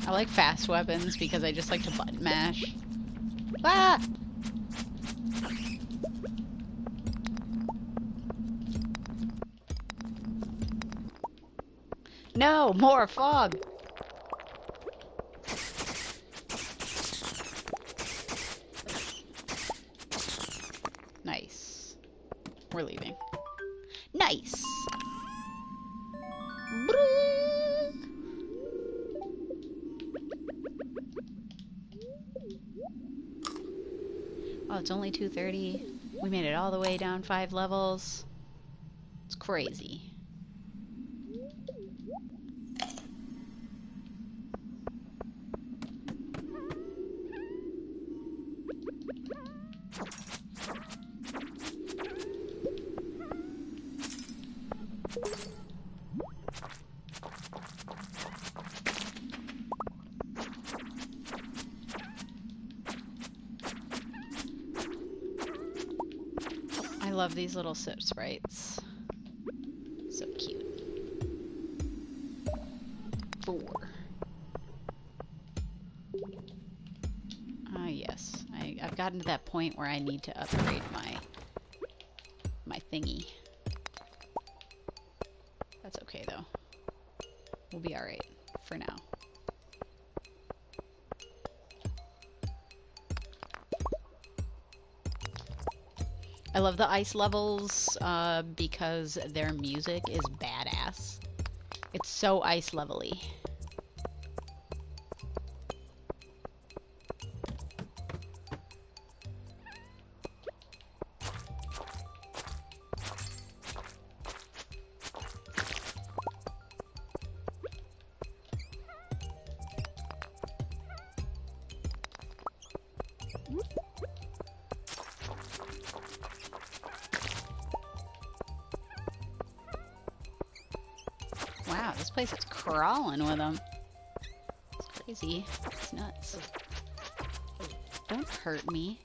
I like fast weapons because I just like to button mash. Ah! No, more fog! Nice. We're leaving. Nice! Oh, it's only 2:30. We made it all the way down 5 levels. It's crazy. I love these little sip sprites. So cute. 4. Ah, yes. I've gotten to that point where I need to upgrade my thingy. That's okay, though. We'll be alright for now. I love the ice levels because their music is badass. It's so ice level-y. Wow, this place is crawling with them. It's crazy. It's nuts. Don't hurt me.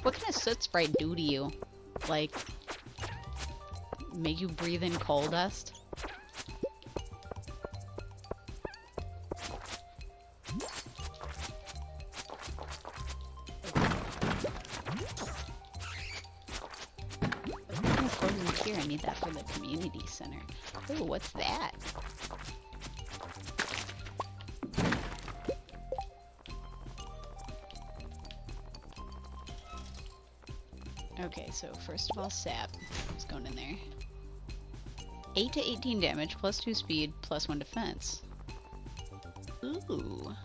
What can a soot sprite do to you? Like, make you breathe in coal dust? Here, I need that for the community center. Ooh, what's that? Okay, so first of all, sap. What's going in there? 8 to 18 damage, plus 2 speed, plus 1 defense. Ooh.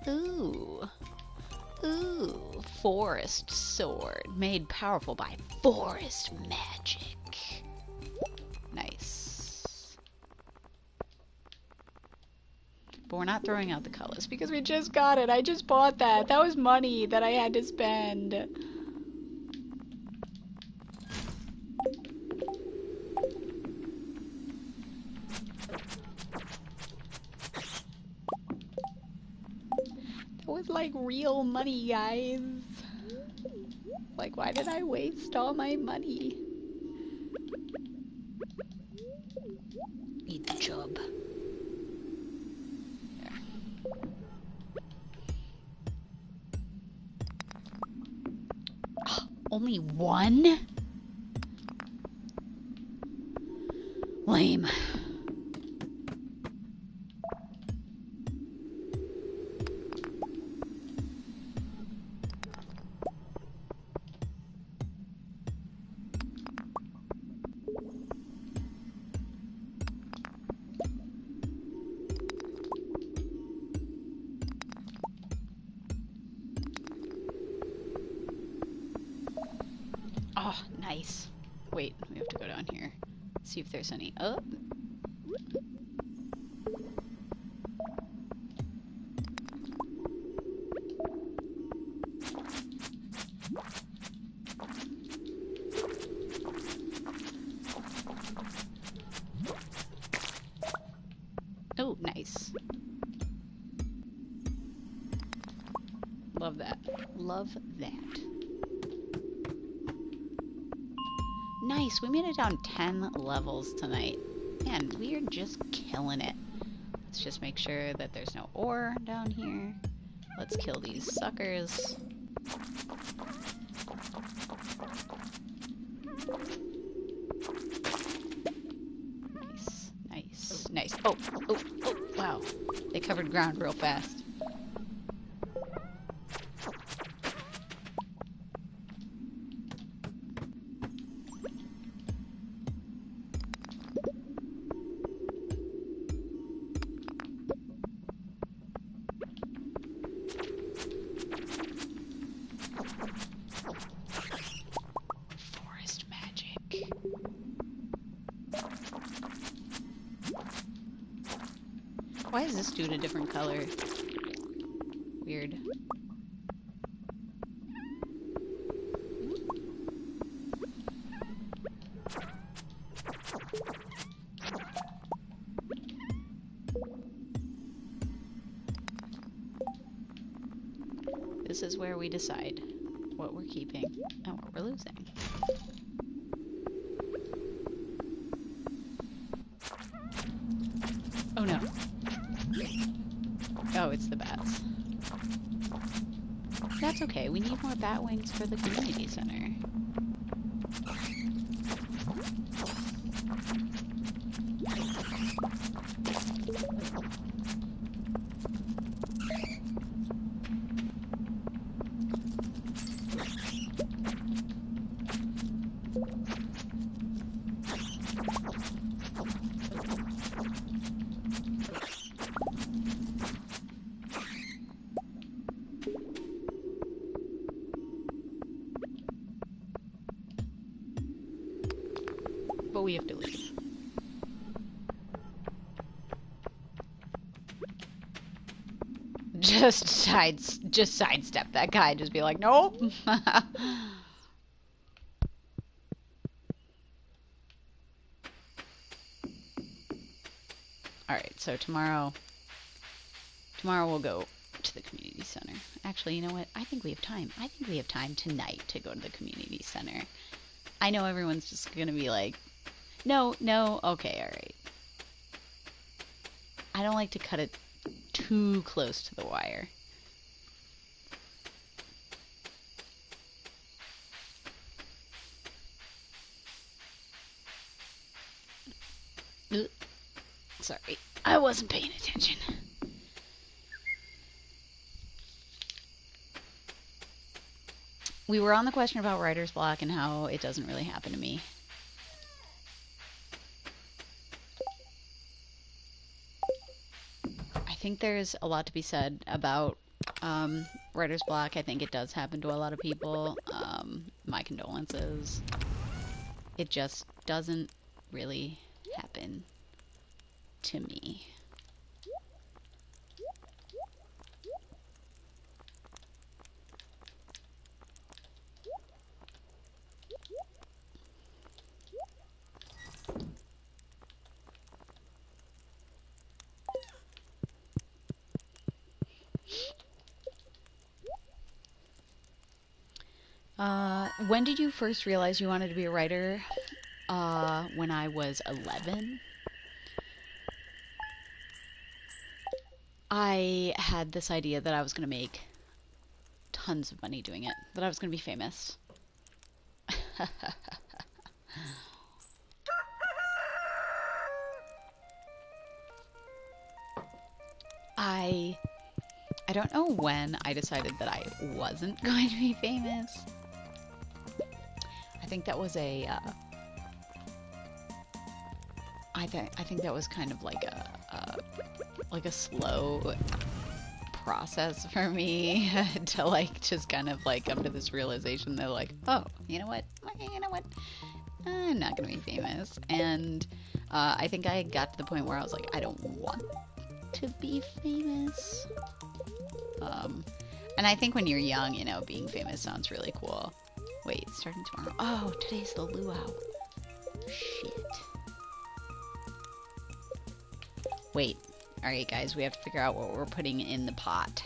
Ooh. Ooh. Forest sword. Made powerful by forest magic. Nice. But we're not throwing out the colors because we just got it. I just bought that. That was money that I had to spend. was like real money, guys. Like, why did I waste all my money? Eat the chub. There. Only one? Lame. Oh, nice. Wait, we have to go down here. See if there's any. Oh. Oh, nice. Love that. Love that. Nice, we made it down 10 levels tonight. Man, we are just killing it. Let's just make sure that there's no ore down here. Let's kill these suckers. Nice, nice, nice. Oh, oh, oh, wow. They covered ground real fast. Why is this dude a different color? Weird. This is where we decide what we're keeping and what we're losing. Oh no. Oh, it's the bats. That's okay, we need more bat wings for the community center. But we have to leave. Just sidestep that guy. Just be like, nope. Alright, so tomorrow we'll go to the community center. Actually, you know what? I think we have time. I think we have time tonight to go to the community center. I know everyone's just gonna be like, no, okay, alright. I don't like to cut it too close to the wire. Ugh. Sorry, I wasn't paying attention. We were on the question about writer's block and how it doesn't really happen to me. I think there's a lot to be said about writer's block. I think it does happen to a lot of people. My condolences. It just doesn't really happen to me. When did you first realize you wanted to be a writer? When I was 11. I had this idea that I was going to make tons of money doing it, that I was going to be famous. I don't know when I decided that I wasn't going to be famous. I think that was a I think that was kind of like a slow process for me to like just kind of like come to this realization that like, oh, you know what, I'm not gonna be famous. And I think I got to the point where I was like, I don't want to be famous. And I think when you're young, you know, being famous sounds really cool. Wait, starting tomorrow. Oh, today's the luau. Shit. Wait. Alright, guys, we have to figure out what we're putting in the pot.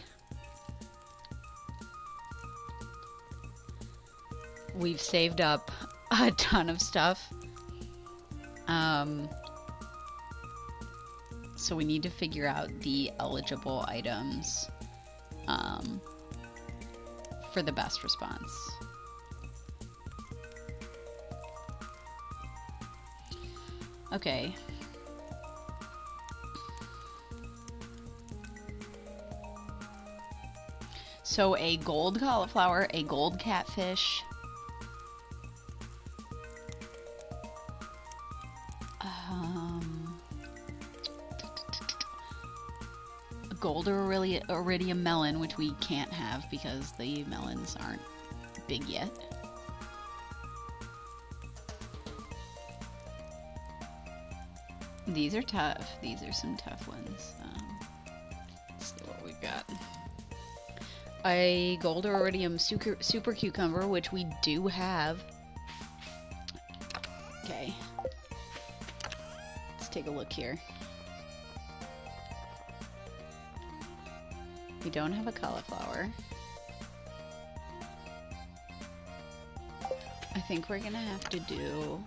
We've saved up a ton of stuff. So we need to figure out the eligible items for the best response. Okay. So a gold cauliflower, a gold catfish, a gold iridium melon, which we can't have because the melons aren't big yet. These are tough. These are some tough ones. Let's see what we've got. A gold iridium super cucumber, which we do have. Okay. Let's take a look here. We don't have a cauliflower. I think we're gonna have to do...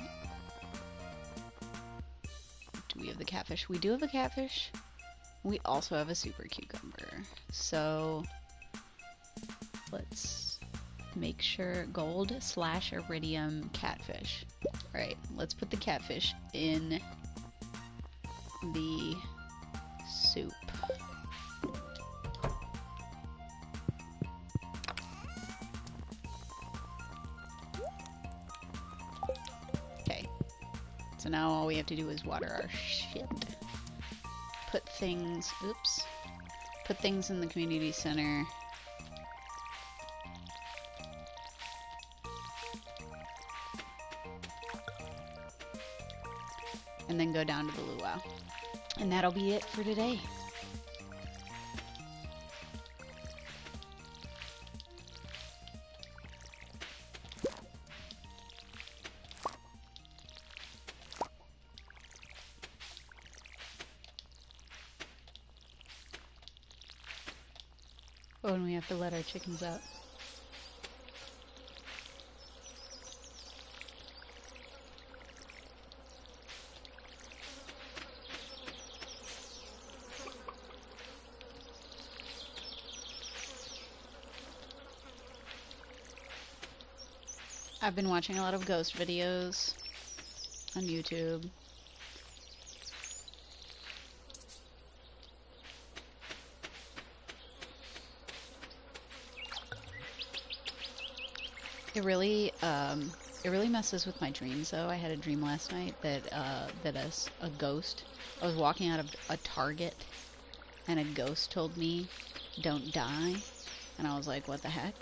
Do we have the catfish? We do have a catfish. We also have a super cucumber. So... let's make sure gold / iridium catfish. Alright, let's put the catfish in the soup. Okay, so now all we have to do is water our shit. Put things, oops, put things in the community center. And then go down to the luau. And that'll be it for today. Oh, and we have to let our chickens out. I've been watching a lot of ghost videos on YouTube. It really messes with my dreams though. I had a dream last night that a ghost, I was walking out of a Target and a ghost told me, "Don't die." And I was like, what the heck?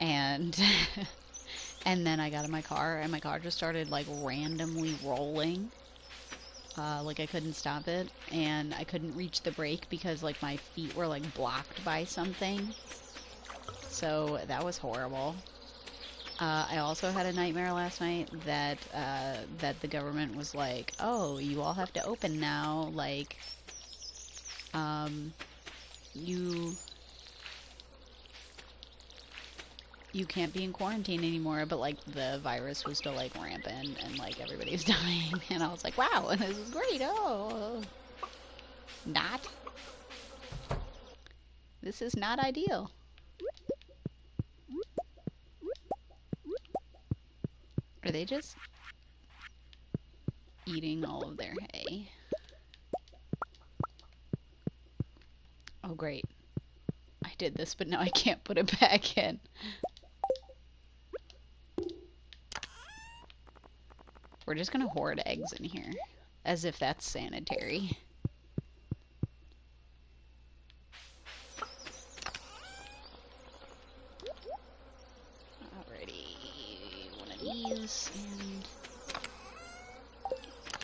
And and then I got in my car and my car just started like randomly rolling. Like I couldn't stop it and I couldn't reach the brake because like my feet were like blocked by something. So that was horrible. I also had a nightmare last night that that the government was like, "Oh, you all have to open now. Like, you you can't be in quarantine anymore, but like the virus was still like rampant and like everybody's dying, and I was like, wow, this is great. Oh, not. This is not ideal. Are they just eating all of their hay? Oh, great. I did this, but now I can't put it back in. We're just gonna hoard eggs in here, as if that's sanitary. Alrighty, one of these, and...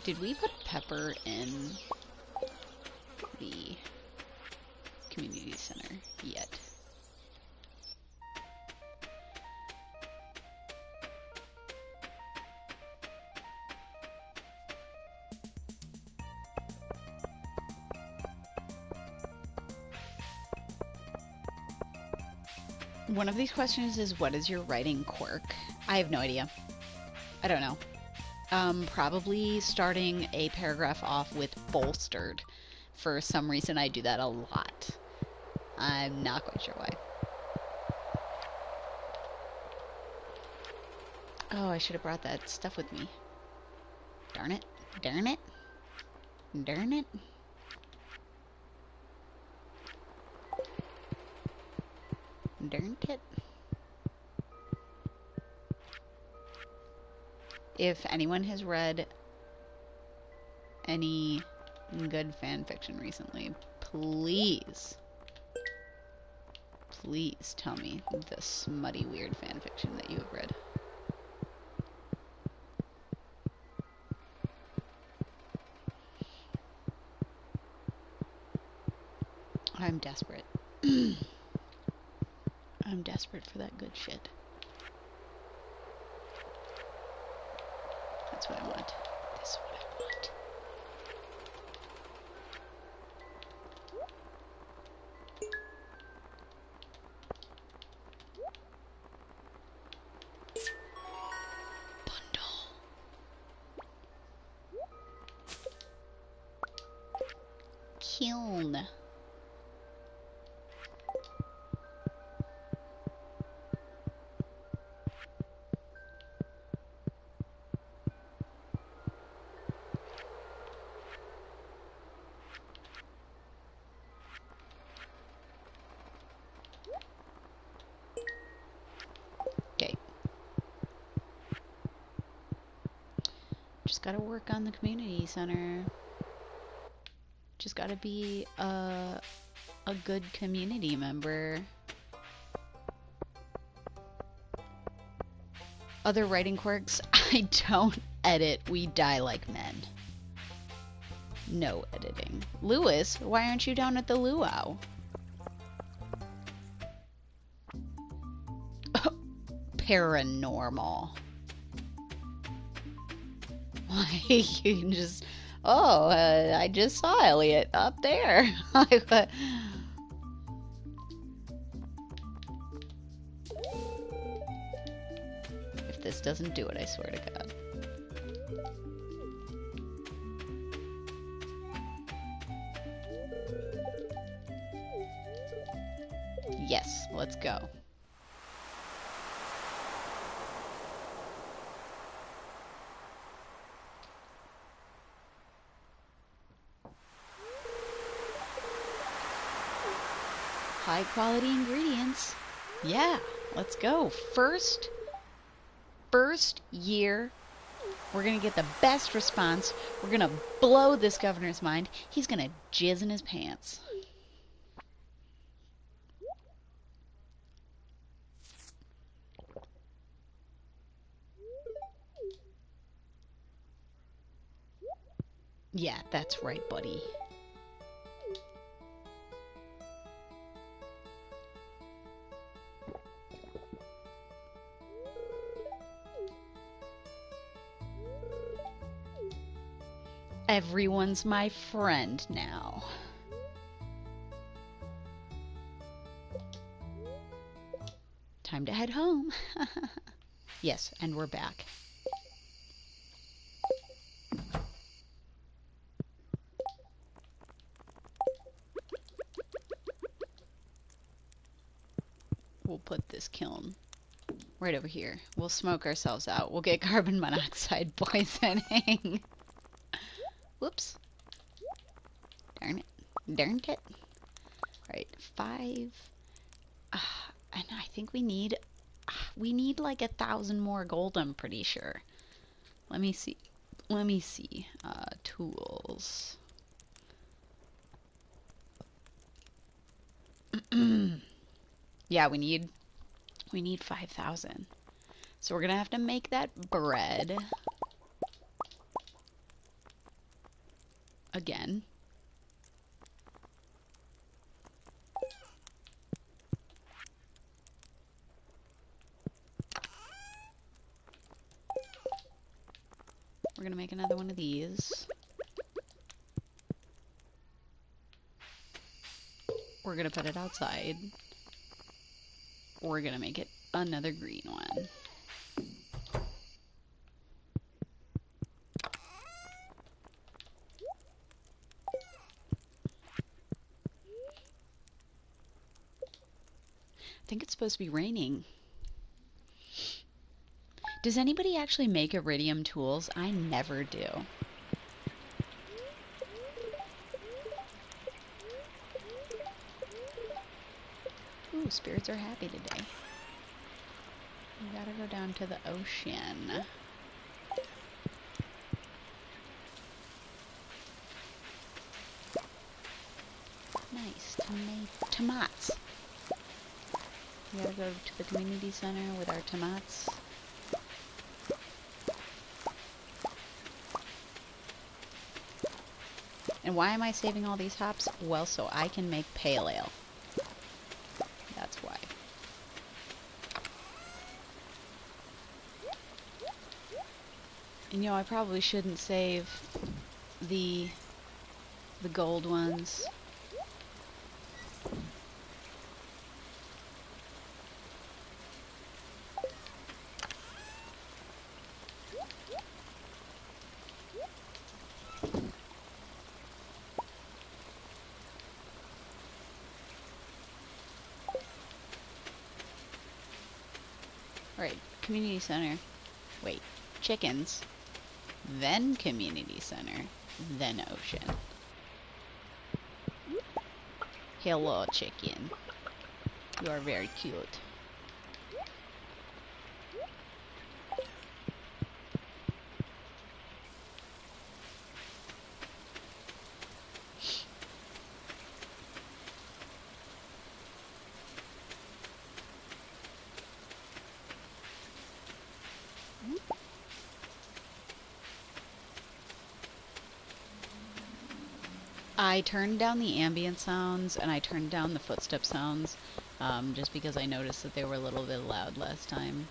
Did we put pepper in the community center yet? One of these questions is, what is your writing quirk? I have no idea. I don't know. Probably starting a paragraph off with bolstered. For some reason, I do that a lot. I'm not quite sure why. Oh, I should have brought that stuff with me. Darn it. Darn it. Darn it. Darn it. If anyone has read any good fan fiction recently, please tell me the smutty, weird fan fiction that you have read. I'm desperate. I'm desperate for that good shit. That's what I want. This is what I want. Bundle. Kiln. Just gotta work on the community center. Just gotta be a good community member. Other writing quirks, I don't edit. We die like men. No editing. Lewis, why aren't you down at the luau? Paranormal. Like, you can just, oh, I just saw Elliot up there. If this doesn't do it, I swear to God. Yes, let's go. High quality ingredients. Yeah, let's go. First year, we're gonna get the best response. We're gonna blow this governor's mind. He's gonna jizz in his pants. Yeah, that's right, buddy. Everyone's my friend now. Time to head home. Yes, and we're back. We'll put this kiln right over here. We'll smoke ourselves out. We'll get carbon monoxide poisoning. Whoops. Darn it. Darn it. Right, 5. And I think we need like 1,000 more gold, I'm pretty sure. Let me see. Tools. Yeah, we need 5,000. So we're gonna have to make that bread again. We're gonna make another one of these. We're gonna put it outside. We're gonna make it another green one. I think it's supposed to be raining. Does anybody actually make iridium tools? I never do. Ooh, spirits are happy today. We gotta go down to the ocean. Nice. Tomats. We gotta go to the community center with our tomats. And why am I saving all these hops? Well, so I can make pale ale. That's why. And you know, I probably shouldn't save the gold ones. Alright, community center. Wait, chickens. Then community center. Then ocean. Hello, chicken. You are very cute. I turned down the ambient sounds and I turned down the footstep sounds just because I noticed that they were a little bit loud last time.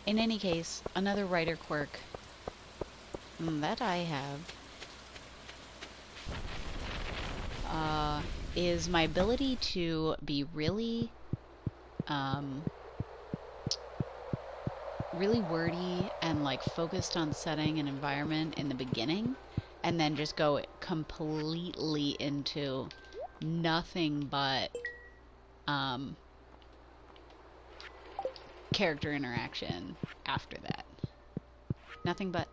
In any case, another writer quirk that I have is my ability to be really really wordy and like focused on setting an environment in the beginning and then just go completely into nothing but character interaction after that. Nothing but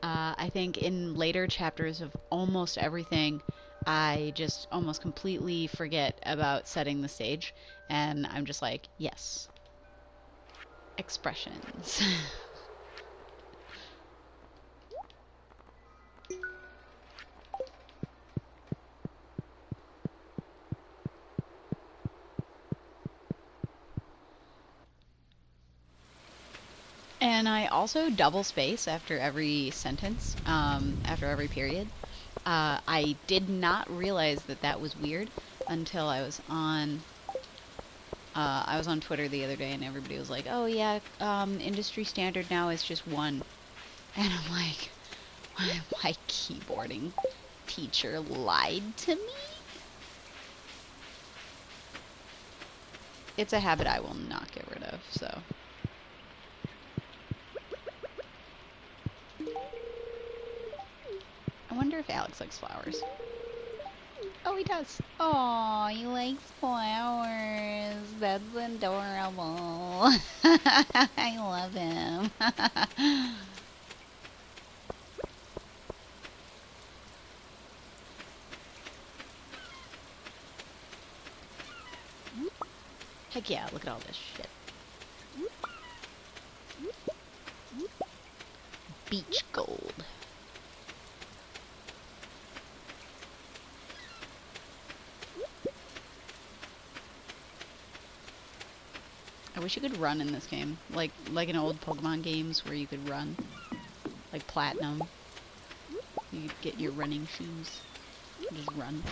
I think in later chapters of almost everything I just almost completely forget about setting the stage and I'm just like, yes, expressions. And I also double space after every sentence, after every period. I did not realize that that was weird until I was on Twitter the other day and everybody was like, oh yeah, industry standard now is just 1. And I'm like, my keyboarding teacher lied to me? it's a habit I will not get rid of, so. I wonder if Alex likes flowers. Oh, he does. Oh, he likes flowers. That's adorable. I love him. Heck yeah, look at all this shit. Beach gold. I wish you could run in this game. Like in old Pokemon games where you could run. Like Platinum. You could get your running shoes. Just run.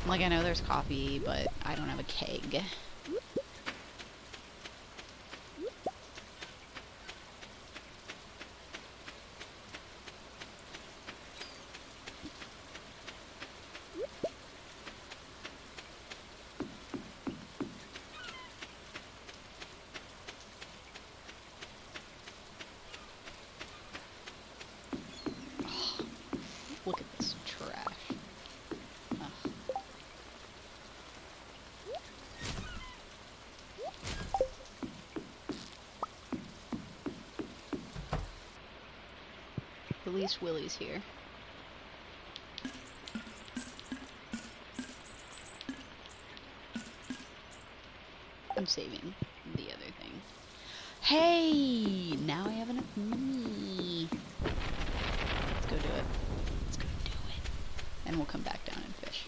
Like, I know there's coffee, but I don't have a keg. Look at this trash. Ugh. At least Willie's here. I'm saving the other thing. Hey! Now I have enough money. Let's go do it. Let's go do it. And we'll come back down and fish.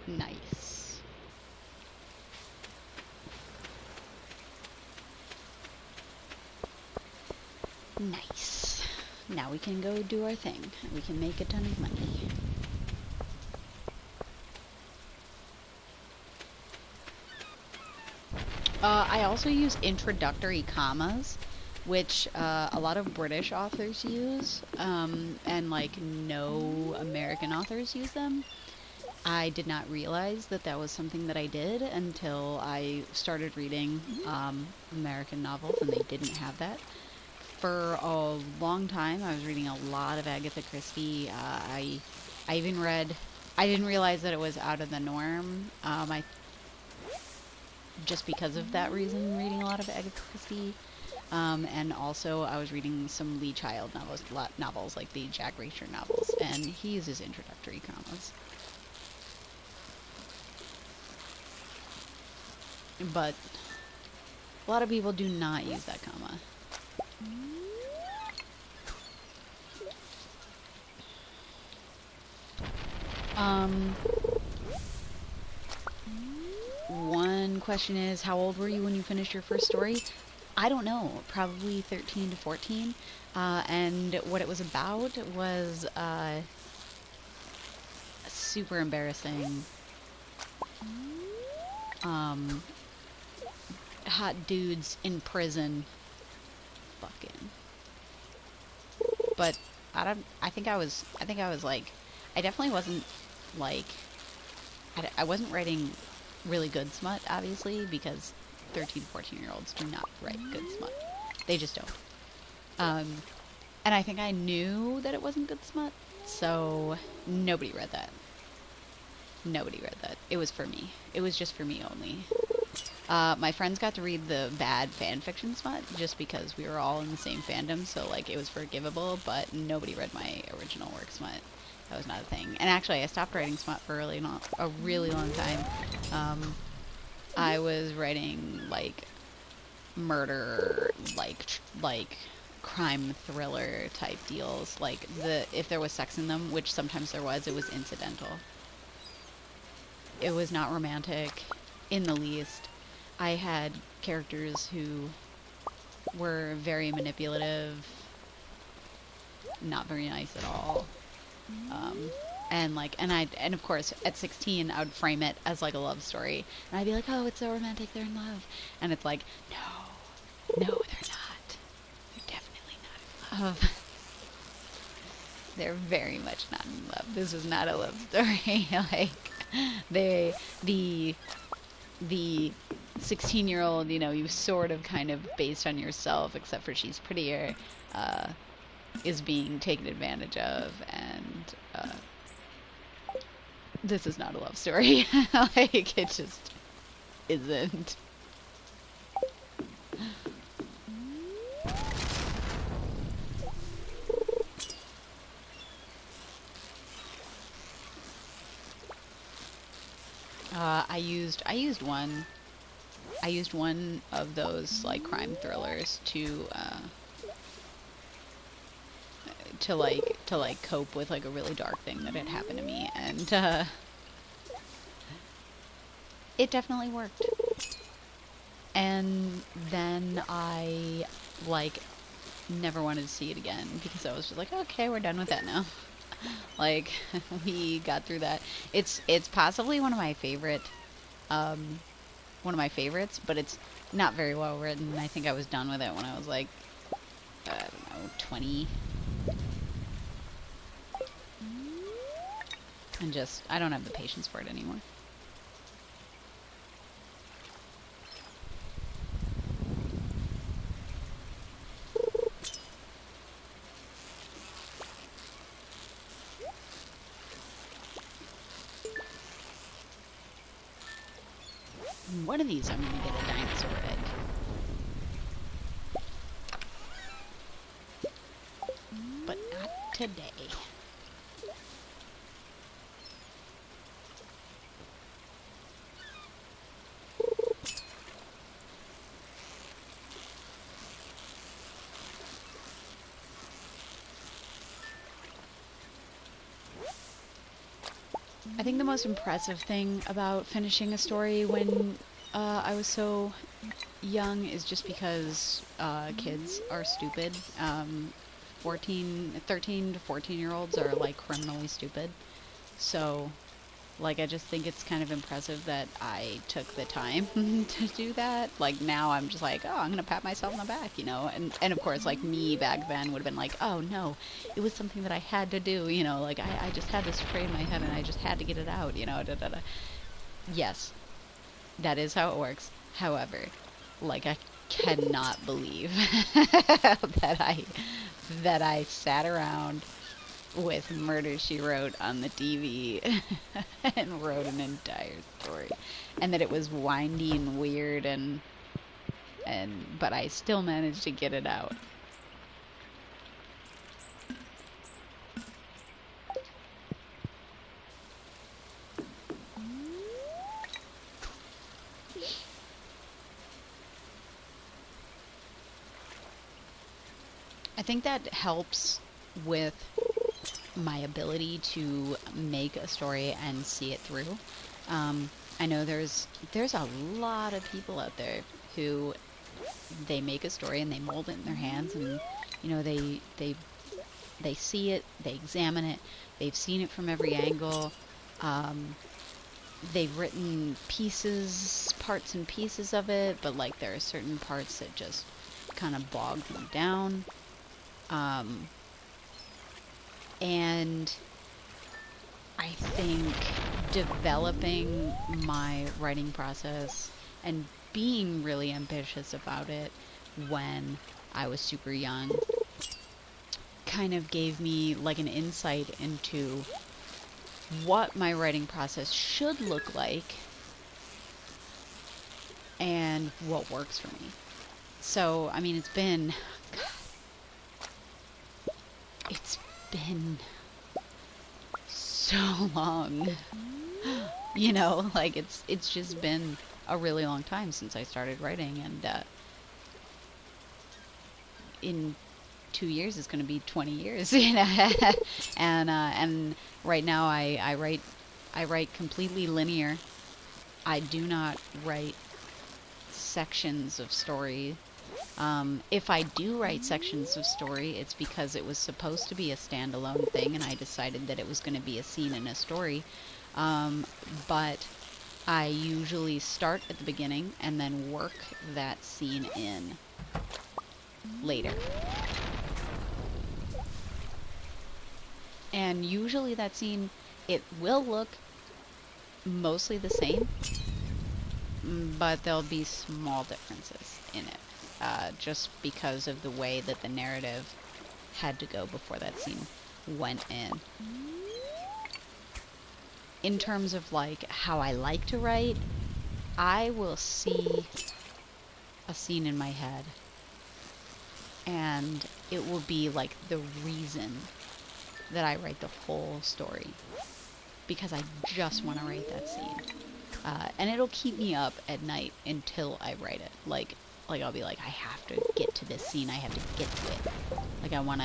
Nice. Nice. Now we can go do our thing. We can make a ton of money. I also use introductory commas, which a lot of British authors use, and like no American authors use them. I did not realize that that was something that I did until I started reading American novels, and they didn't have that. For a long time, I was reading a lot of Agatha Christie. I even read. I didn't realize that it was out of the norm. I just because of that reason, reading a lot of Agatha Christie. And also, I was reading some Lee Child novels, like the Jack Reacher novels, and he uses introductory commas. But a lot of people do not use that comma. One question is, how old were you when you finished your first story? I don't know, probably 13 to 14. And what it was about was super embarrassing. Hot dudes in prison. Fucking. But I think I was like, I definitely wasn't like, I wasn't writing really good smut, obviously, because 13 to 14-year-olds do not write good smut. They just don't. And I think I knew that it wasn't good smut, so nobody read that. Nobody read that. It was for me. It was just for me only. My friends got to read the bad fanfiction smut just because we were all in the same fandom, so like it was forgivable, but nobody read my original work smut. That was not a thing. And actually, I stopped writing smut for a really long time. I was writing like murder, like crime thriller type deals. Like if there was sex in them, which sometimes there was, it was incidental. It was not romantic in the least. I had characters who were very manipulative, not very nice at all. And of course at 16 I would frame it as like a love story, and I'd be like, oh, it's so romantic, they're in love, and it's like, no, they're not. They're definitely not in love. They're very much not in love. This is not a love story. Like, the the 16-year-old, you sort of kind of based on yourself, except for she's prettier, uh, is being taken advantage of, and this is not a love story. Like, it just isn't. I used one of those like crime thrillers to cope with like a really dark thing that had happened to me, and it definitely worked. And then I like never wanted to see it again because I was just like, okay, we're done with that now. Like, we got through that. It's possibly one of my favorites, but it's not very well written. I think I was done with it when I was like, I don't know, 20. And just, I don't have the patience for it anymore. One of these I'm gonna get a dinosaur egg. But not today. I think the most impressive thing about finishing a story when I was so young is just because kids are stupid. 13 to 14-year-olds are like criminally stupid. So, like, I just think it's kind of impressive that I took the time to do that. Like, now I'm just like, oh, I'm gonna pat myself on the back, and of course, like, me back then would have been like, oh no, it was something that I had to do, like, I just had this story in my head and I just had to get it out, da da da. Yes, that is how it works. However, like, I cannot believe that I sat around with Murder, She Wrote on the TV and wrote an entire story, and that it was windy and weird, but I still managed to get it out. I think that helps with my ability to make a story and see it through. I know there's a lot of people out there who they make a story and they mold it in their hands, and they see it, they examine it, they've seen it from every angle. They've written parts and pieces of it, but like there are certain parts that just kind of bog them down. And I think developing my writing process and being really ambitious about it when I was super young kind of gave me like an insight into what my writing process should look like and what works for me. So, I mean, it's been so long. Like it's just been a really long time since I started writing, and in 2 years it's going to be 20 years, and right now I write completely linear. I do not write sections of story. If I do write sections of story, it's because it was supposed to be a standalone thing, and I decided that it was going to be a scene in a story. But I usually start at the beginning and then work that scene in later. And usually that scene, it will look mostly the same, but there'll be small differences in it, just because of the way that the narrative had to go before that scene went in. In terms of like how I like to write, I will see a scene in my head and it will be like the reason that I write the whole story, because I just want to write that scene. And it'll keep me up at night until I write it. Like I'll be like, I have to get to this scene. I have to get to it. Like I want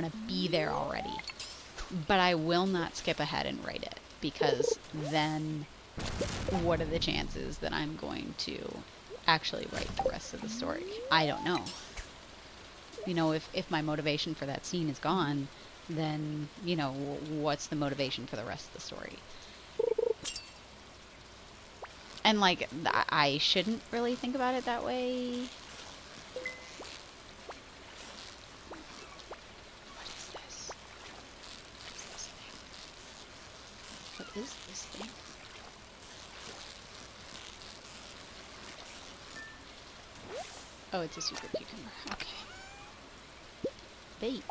to be there already. But I will not skip ahead and write it, because then what are the chances that I'm going to actually write the rest of the story? I don't know. You know, if my motivation for that scene is gone, then, you know, what's the motivation for the rest of the story? And, like, I shouldn't really think about it that way. What is this? What is this thing? Oh, it's a super cucumber. Okay. Bait.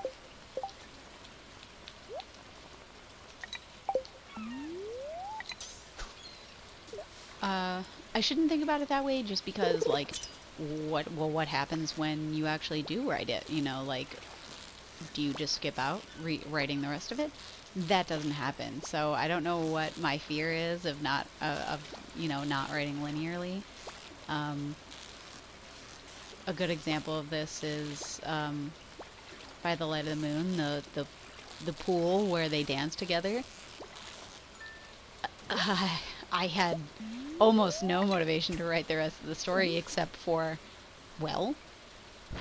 I shouldn't think about it that way, just because, like, what happens when you actually do write it? You know, like, do you just skip out writing the rest of it? That doesn't happen. So I don't know what my fear is of not writing linearly. A good example of this is By the Light of the Moon, the pool where they dance together. I had almost no motivation to write the rest of the story except for, well,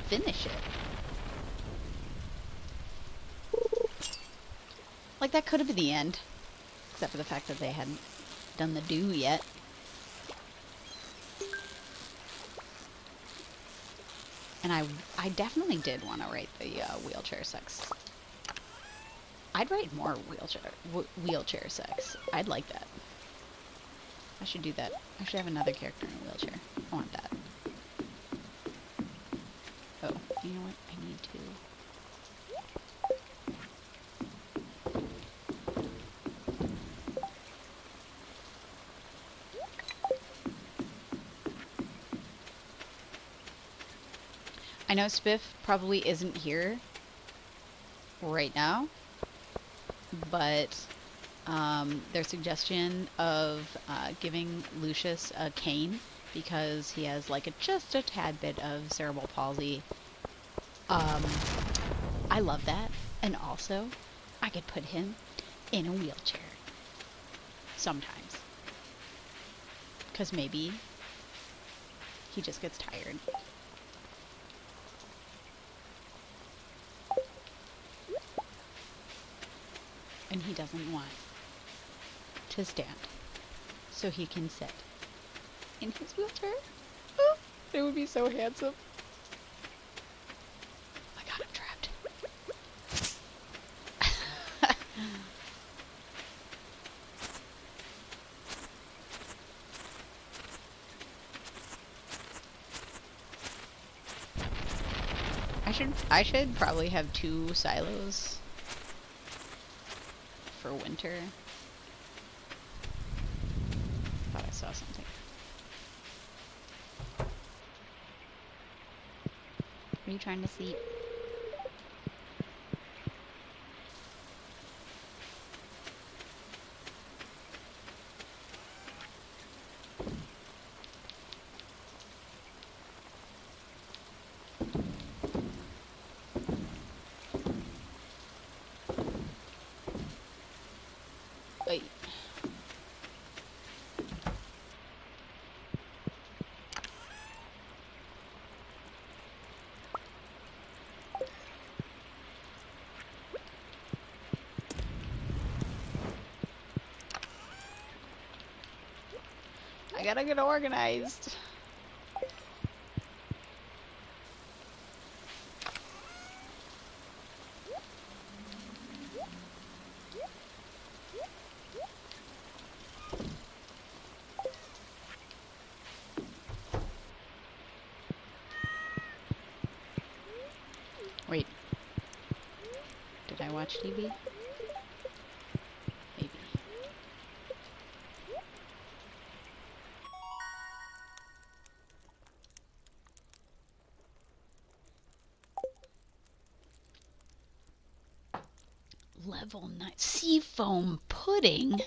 finish it. Like, that could have been the end, except for the fact that they hadn't done the do yet. And I definitely did want to write the wheelchair sex. I'd write more wheelchair sex. I'd like that. I should do that. I should have another character in a wheelchair. I want that. Oh, you know what? I need to... I know Spiff probably isn't here right now, but their suggestion of giving Lucius a cane because he has like just a tad bit of cerebral palsy. I love that, and also I could put him in a wheelchair sometimes, because maybe he just gets tired. And he doesn't want to stand, so he can sit in his wheelchair. Oh, it would be so handsome. Oh my god, I'm trapped. I should probably have 2 silos for winter. Thought I saw something. Are you trying to sleep? Wait. I gotta get organized. Wait. Did I watch TV? Maybe. Level 9. Seafoam pudding?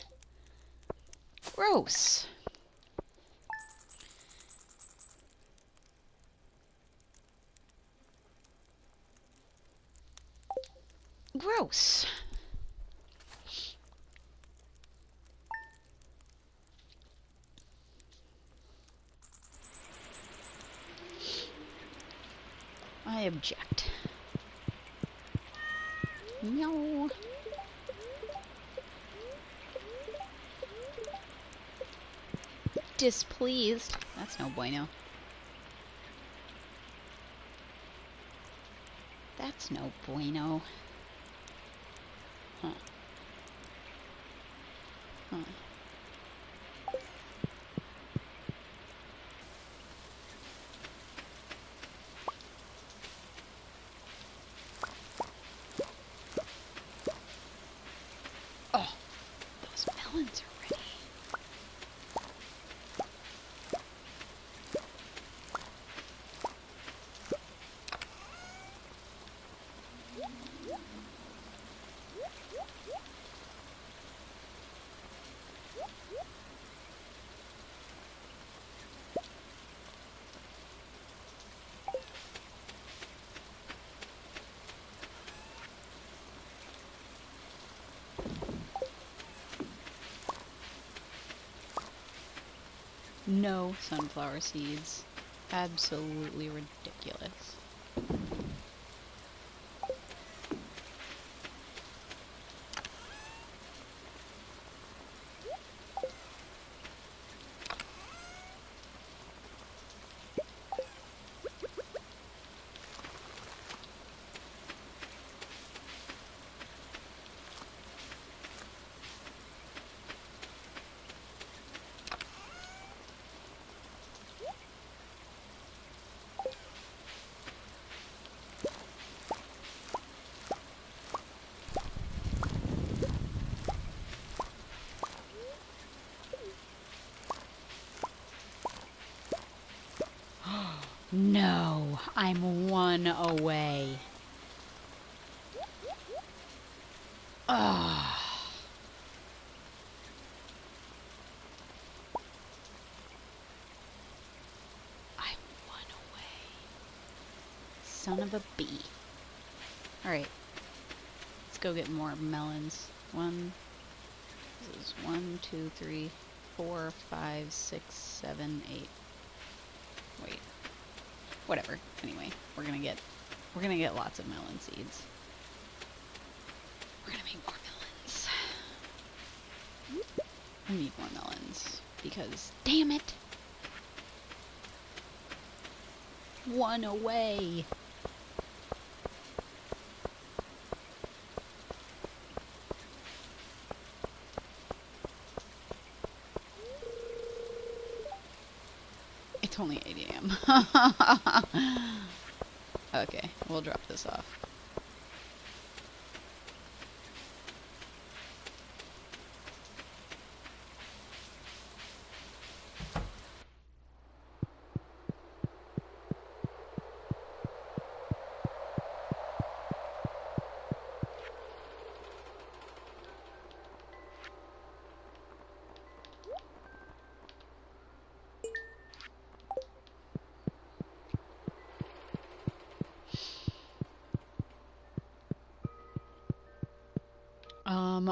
Gross. Gross. I object. Meow. Displeased. That's no bueno. That's no bueno. Huh. Huh. Oh, those melons are ready. No sunflower seeds. Absolutely ridiculous. No, I'm one away. Ugh. I'm one away. Son of a bee. Alright. Let's go get more melons. This is 1, 2, 3, 4, 5, 6, 7, 8. Wait. Whatever. Anyway, we're gonna get lots of melon seeds. We're gonna make more melons. I need more melons because damn it. One away. It's only 8 a.m. Okay, we'll drop this off.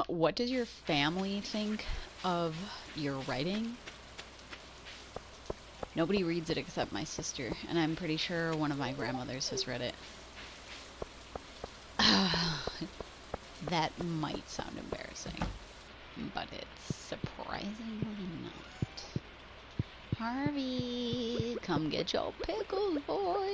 What does your family think of your writing? Nobody reads it except my sister, and I'm pretty sure one of my grandmothers has read it. That might sound embarrassing, but it's surprisingly not. Harvey, come get your pickles, boy.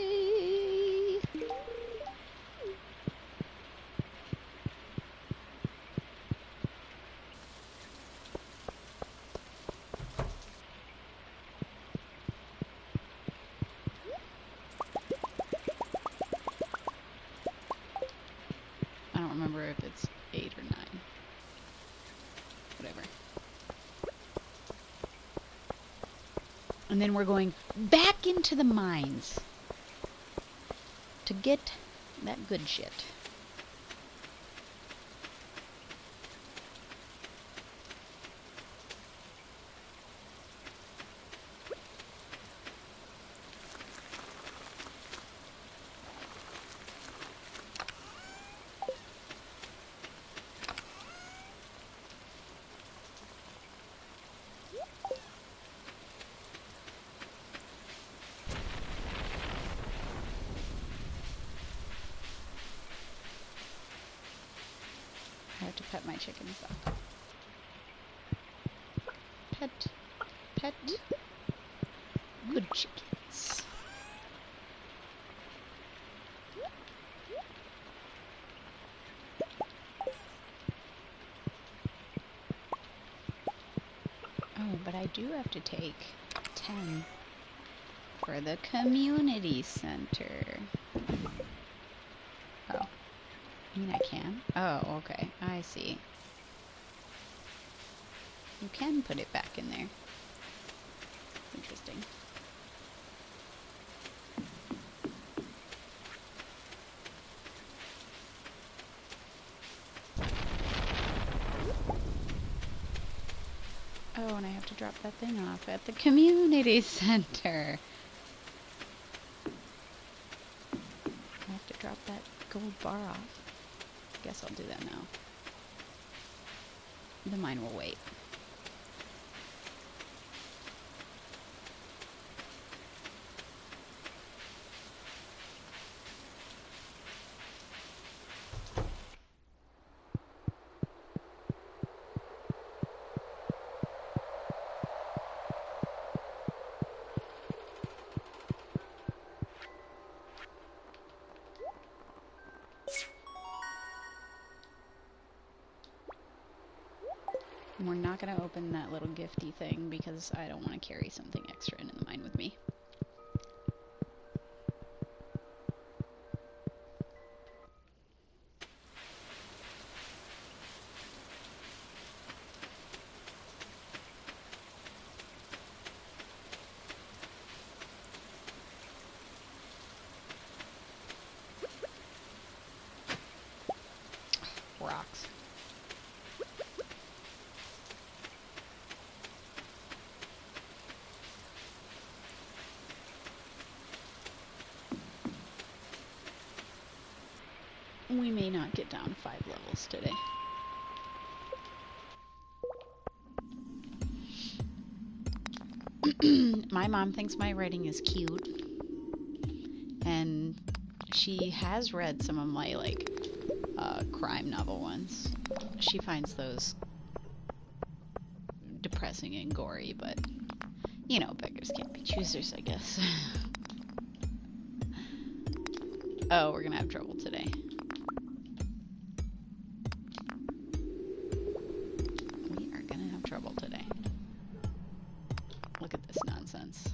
I don't remember if it's 8 or 9. Whatever. And then we're going back into the mines to get that good shit. I have to pet my chickens though. Pet. Pet. Good chickens. Oh, but I do have to take 10 for the community center. Oh. I mean, I can? Oh, okay. I see. You can put it back in there. Interesting. Oh, and I have to drop that thing off at the community center. I have to drop that gold bar off. Guess I'll do that now. The mine will wait. And we're not going to open that little gifty thing because I don't want to carry something extra into the mine with me. Rocks. We may not get down 5 levels today. My mom thinks my writing is cute, and she has read some of my, like, crime novel ones. She finds those depressing and gory, but, you know, beggars can't be choosers, I guess. Oh, we're gonna have trouble today. We are gonna have trouble today. Look at this nonsense.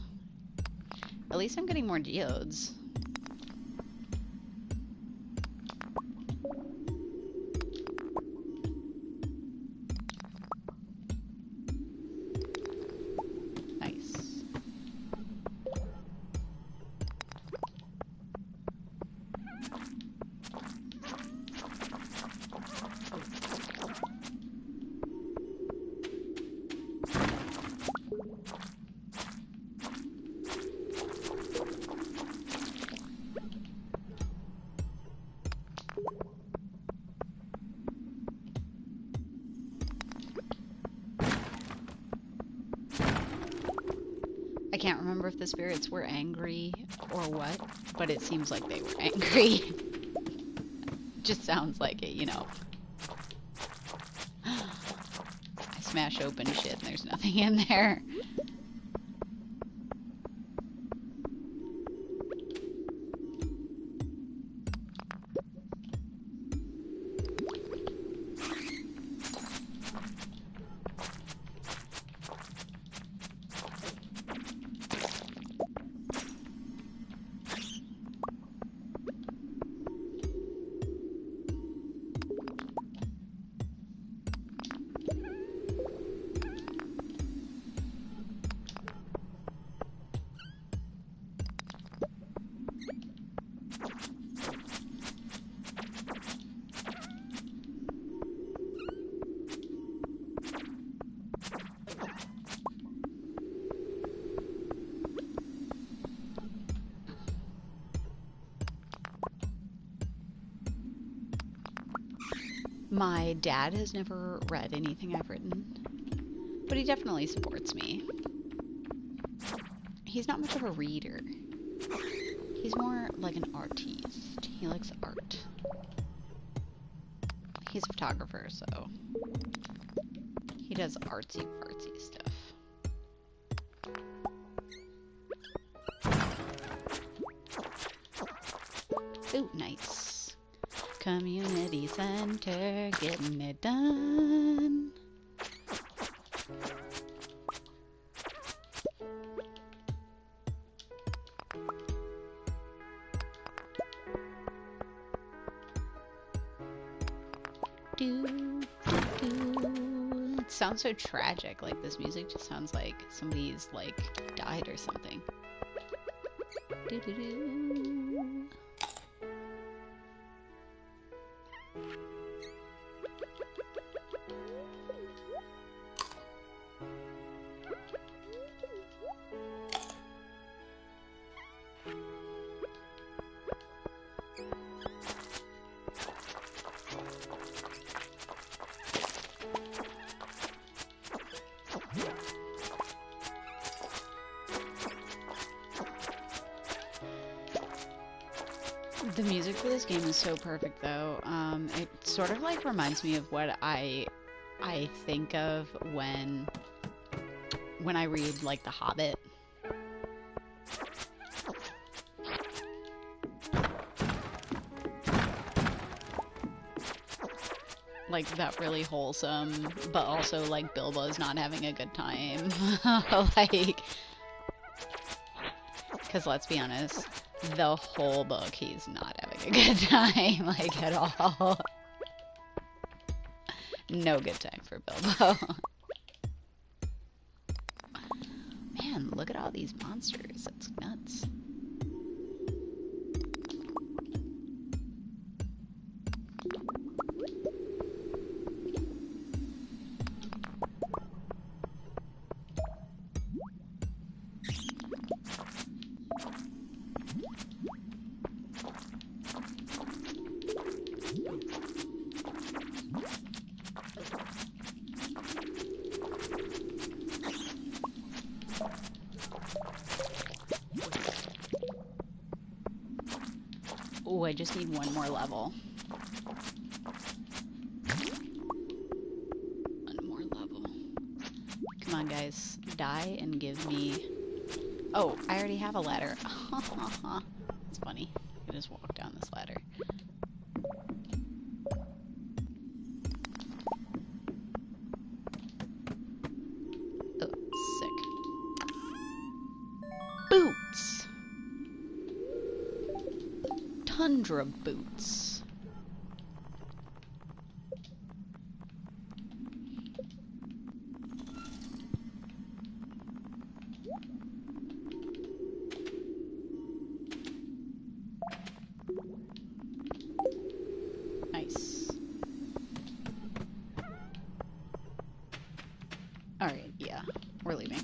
At least I'm getting more geodes. Nice. I can't remember if the spirits were angry or what, but it seems like they were angry. Just sounds like it, you know. I smash open shit and there's nothing in there. My dad has never read anything I've written, but he definitely supports me. He's not much of a reader. He's more like an artiste. He likes art. He's a photographer, so he does artsy fartsy stuff. Ooh, nice. Community center, getting it done. It sounds so tragic. Like, this music just sounds like somebody's, like, died or something. Do-do-do. The music for this game is so perfect, though. It sort of like reminds me of what I think of when I read like The Hobbit. Like that really wholesome, but also like Bilbo's not having a good time. Like, because let's be honest, the whole book he's not having a good time, like at all. No good time for Bilbo. Man, look at all these monsters. That's nuts. Oh, I just need one more level. One more level. Come on, guys. Die and give me... Oh, I already have a ladder. It's funny. I just walk down this ladder. Oh, sick. Boots! Tundra boots. Nice. Alright, yeah. We're leaving.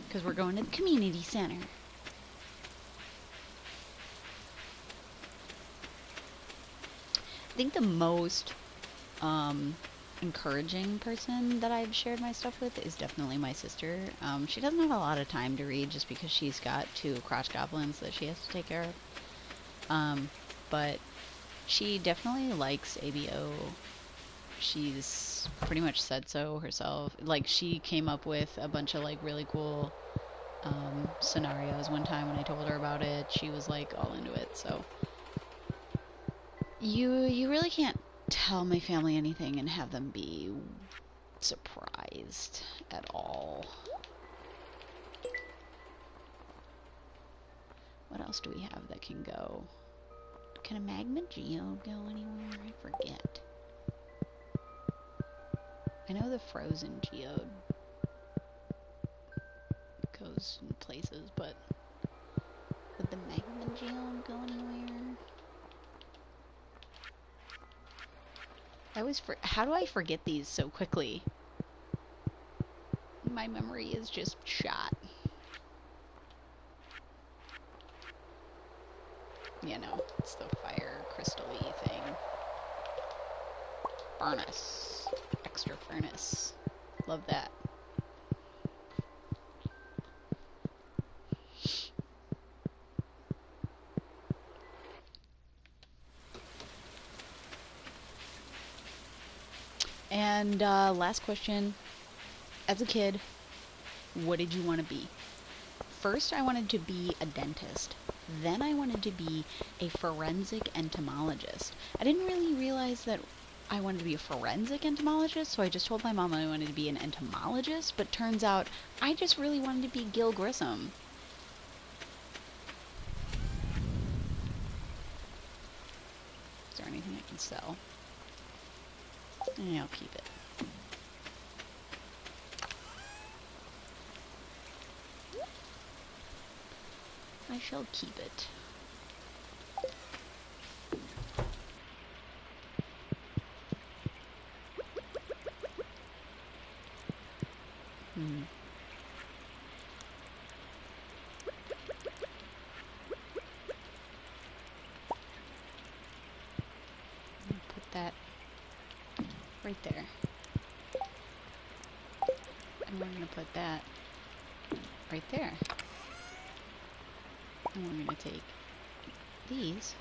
Because we're going to the community center. I think the most encouraging person that I've shared my stuff with is definitely my sister. She doesn't have a lot of time to read just because she's got 2 crotch goblins that she has to take care of. But she definitely likes ABO. She's pretty much said so herself. Like, she came up with a bunch of like really cool scenarios one time when I told her about it. She was like all into it. So you really can't tell my family anything and have them be surprised at all. What else do we have that can go? Can a magma geode go anywhere? I forget. I know the frozen geode goes in places, but would the magma geode go anywhere? I always how do I forget these so quickly? my memory is just shot. You know, it's the fire crystal-y thing. Furnace. Extra furnace. Love that. And last question. As a kid, what did you want to be? First, I wanted to be a dentist. Then I wanted to be a forensic entomologist. I didn't really realize that I wanted to be a forensic entomologist, so I just told my mom I wanted to be an entomologist, but turns out I just really wanted to be Gil Grissom. Is there anything I can sell? Yeah, I'll keep it. I shall keep it. Put that right there. And we're going to put that right there. And we're going to take these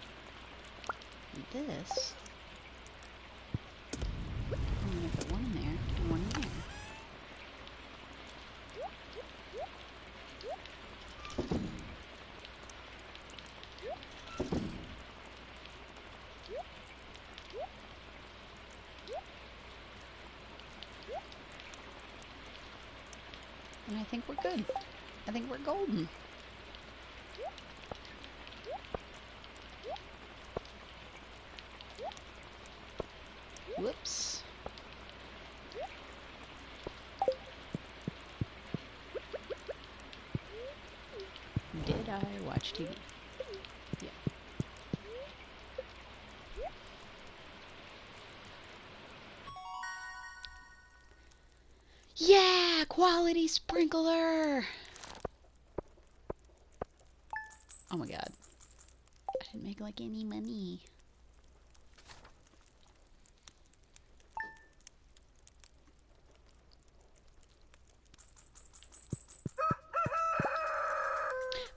and this. I'm going to put one in there and one in there. And I think we're good. I think we're golden. Whoops. Did I watch TV? Yeah. Yeah! Quality sprinkler! Oh my god. I didn't make like any money.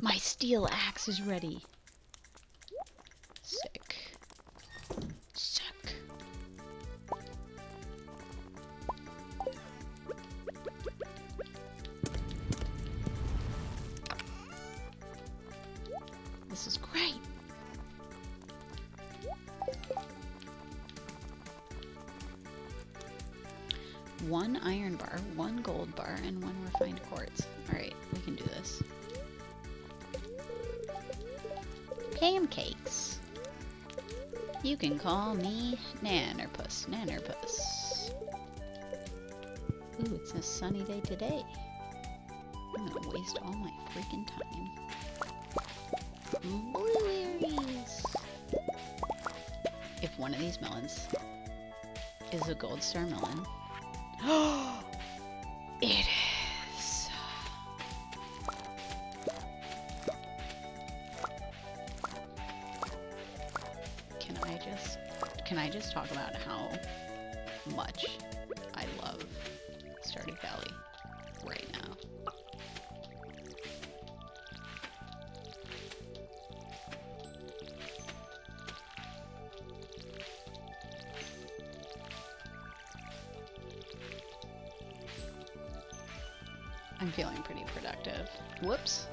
My steel axe is ready. Sick. Sick. This is great. One iron bar, one gold bar, and one refined quartz. Alright, we can do this. Pancakes. You can call me Nannerpuss. Nannerpuss. Ooh, it's a sunny day today. I'm gonna waste all my freaking time. Blueberries! If one of these melons is a gold star melon. It is. Can I just talk about how much I love Stardew Valley right now? I'm feeling pretty productive. Whoops.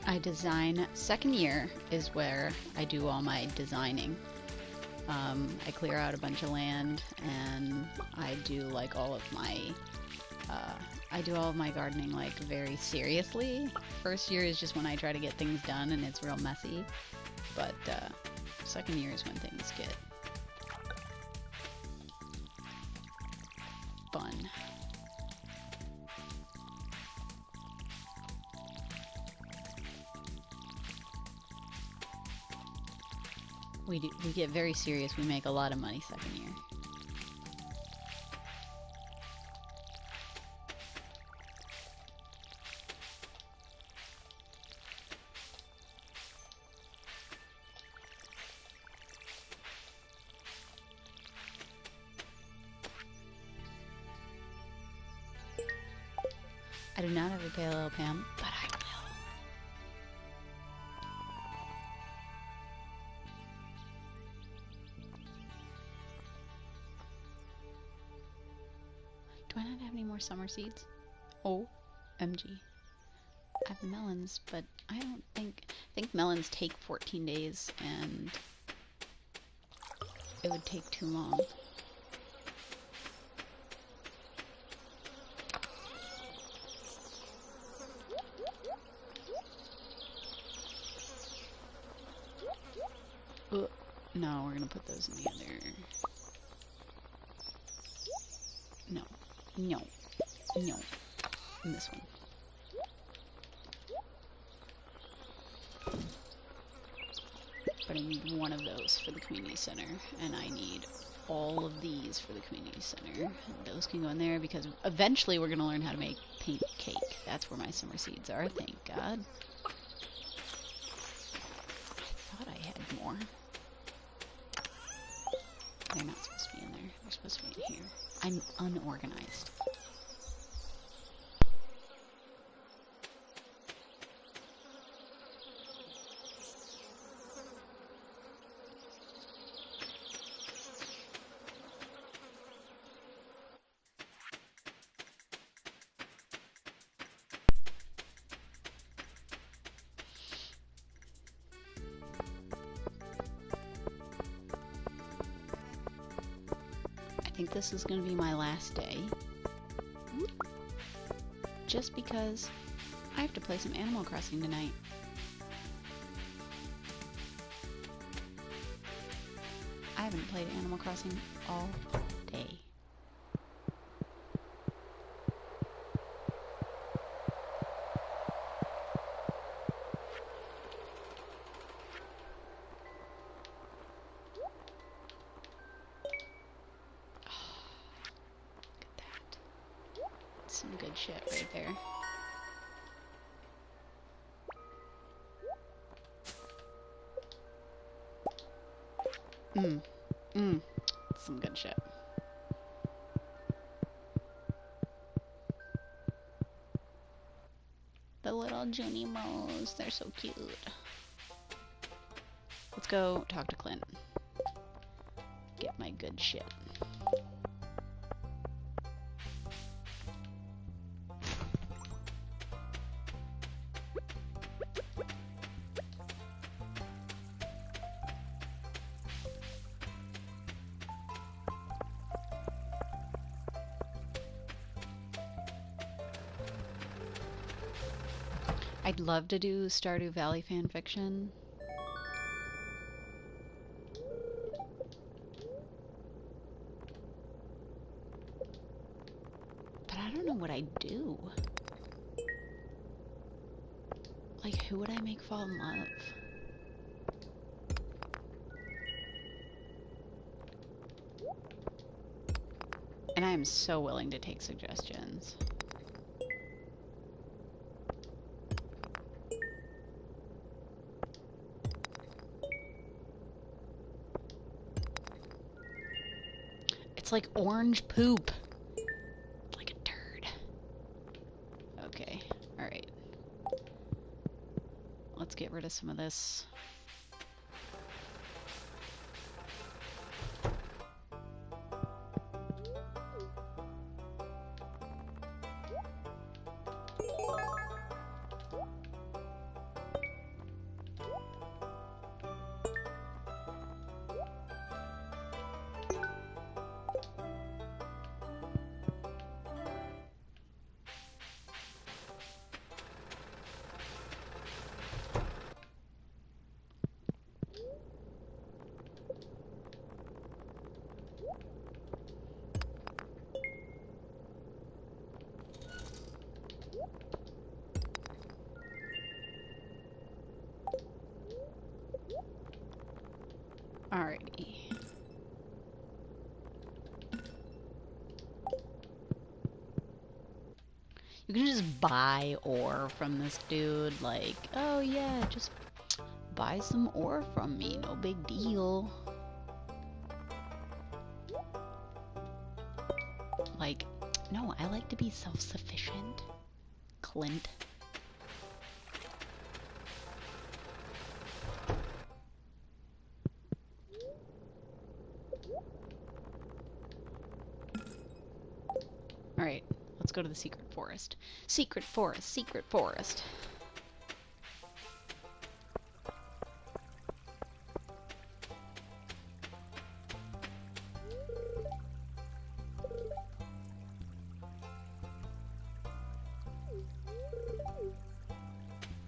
I design. Second year is where I do all my designing. I clear out a bunch of land, and I do like all of my gardening like very seriously. First year is just when I try to get things done and it's real messy, but second year is when things get fun. We get very serious. We make a lot of money second year. I do not have a pale ale, Pam, but I will. Do I not have any more summer seeds? Oh, MG. I have melons, but I think melons take 14 days, and it would take too long. No, we're gonna put those in the other. No. No. No. In this one. But I need one of those for the community center, and I need all of these for the community center. And those can go in there because eventually we're gonna learn how to make paint cake. That's where my summer seeds are, thank God. I thought I had more. They're not supposed to be in there. They're supposed to be in here. I'm unorganized. I think this is going to be my last day. Just because I have to play some Animal Crossing tonight. I haven't played Animal Crossing all day. Some good shit right there. Some good shit. The little Junimos, they're so cute. Let's go talk to Clint. Get my good shit. I'd love to do Stardew Valley fanfiction. But I don't know what I'd do. Like, who would I make fall in love? And I am so willing to take suggestions. It's like orange poop. Like a turd. Okay, alright. Let's get rid of some of this. Alrighty. You can just buy ore from this dude, like, oh yeah, just buy some ore from me, no big deal. Like, no, I like to be self-sufficient, Clint. Alright, let's go to the secret forest. Secret forest, secret forest.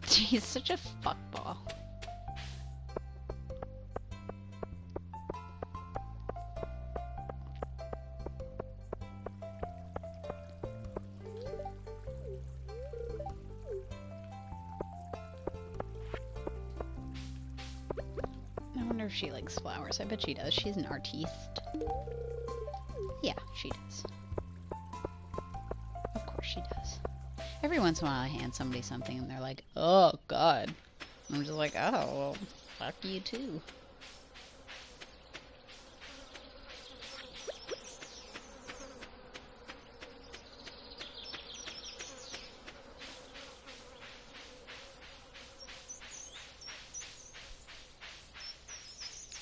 He's such a fuckball. I wonder if she likes flowers. I bet she does. She's an artiste. Yeah, she does. Of course she does. Every once in a while I hand somebody something and they're like, oh god. And I'm just like, oh, well, fuck you too.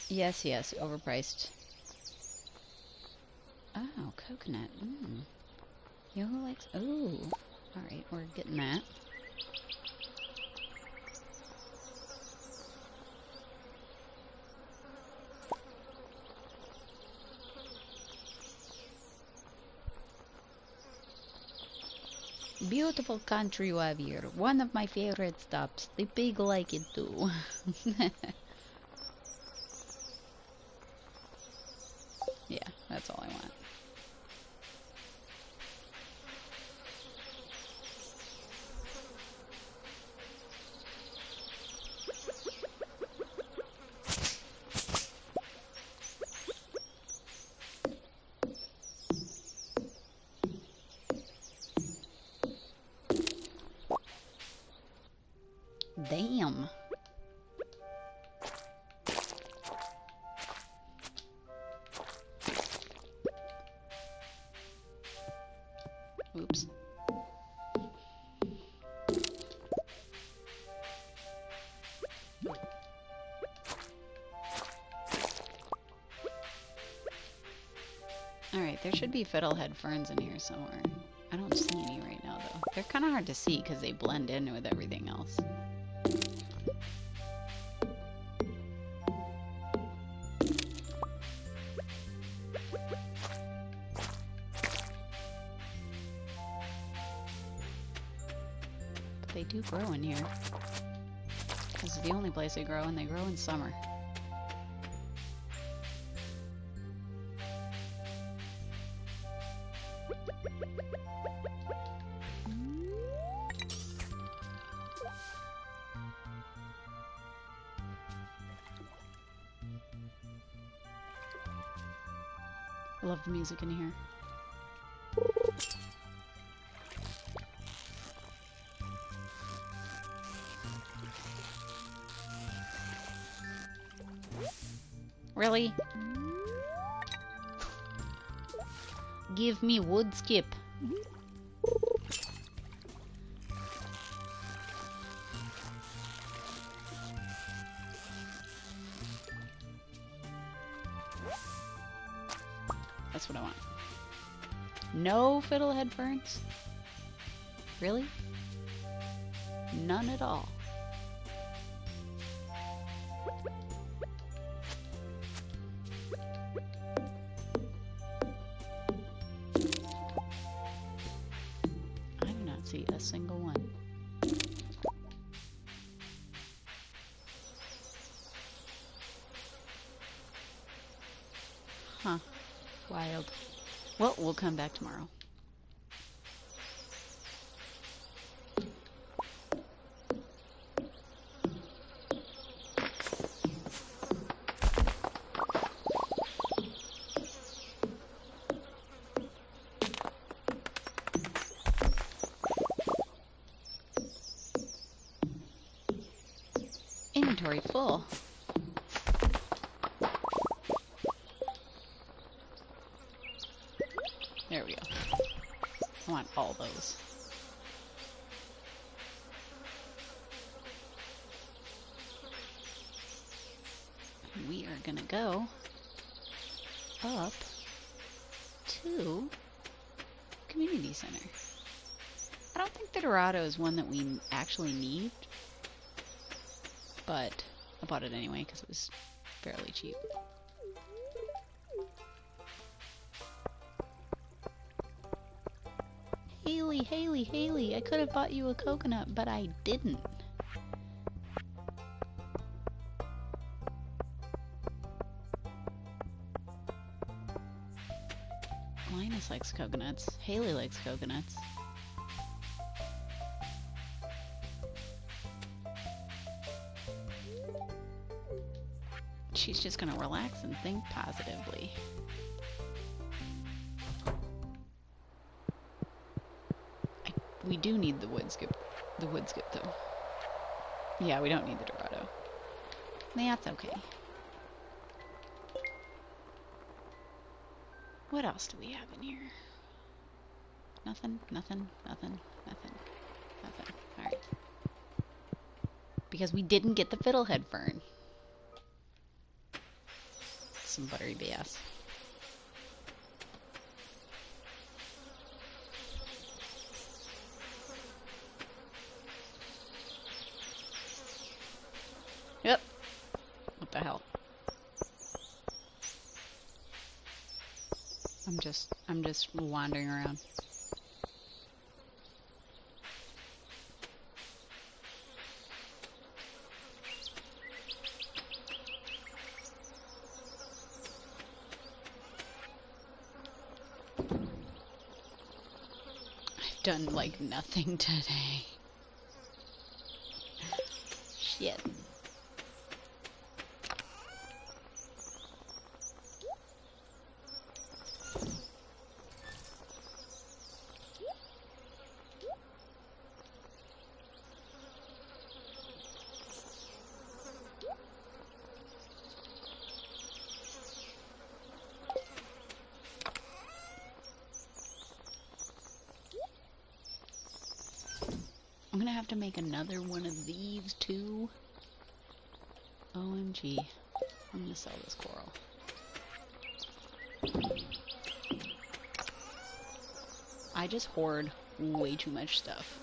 Yes, yes, overpriced. Oh, coconut. Mm. You know who likes... Ooh. Alright, we're getting that. Beautiful country you have here. One of my favorite stops. The pig like it too. Yeah, that's all I want. Damn. Oops. Alright, there should be fiddlehead ferns in here somewhere. I don't see any right now, though. They're kind of hard to see because they blend in with everything else. But they do grow in here. This is the only place they grow, and they grow in summer. I love the music in here. Really? Give me wood skip. That's what I want. No fiddlehead ferns? Really? None at all. I do not see a single one. Huh. Wild. Well, we'll come back tomorrow. inventory full. There we go. I want all those. We are gonna go up to community center. I don't think the Dorado is one that we actually need, but I bought it anyway because it was fairly cheap. Haley, Haley, Haley, I could have bought you a coconut, but I didn't. Linus likes coconuts. Haley likes coconuts. She's just gonna relax and think positively. We do need the wood skip though. Yeah, we don't need the Dorado. That's okay. What else do we have in here? Nothing, nothing, nothing, nothing, nothing. Alright. Because we didn't get the fiddlehead fern. Some buttery BS. Yep. What the hell? I'm just wandering around. I've done like nothing today. Shit. I'm gonna have to make another one of these too. OMG. I'm gonna sell this coral. I just hoard way too much stuff.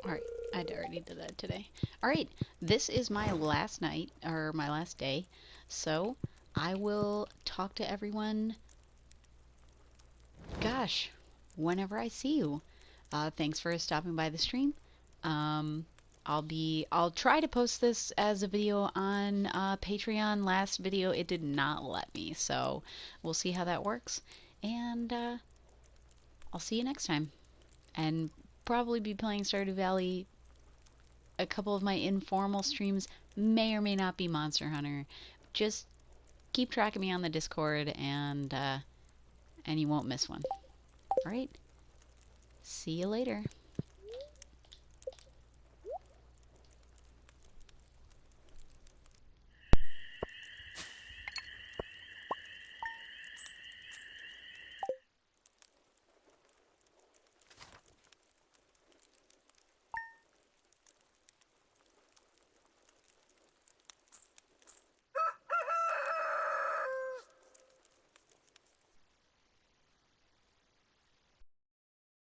Alright, I already did that today. Alright, this is my last night, or my last day, so I will talk to everyone, gosh, whenever I see you. Thanks for stopping by the stream. I'll try to post this as a video on Patreon. Last video, it did not let me, so we'll see how that works. And I'll see you next time. And probably be playing Stardew Valley. A couple of my informal streams may or may not be Monster Hunter. Just keep track of me on the Discord, and you won't miss one. Alright, see you later.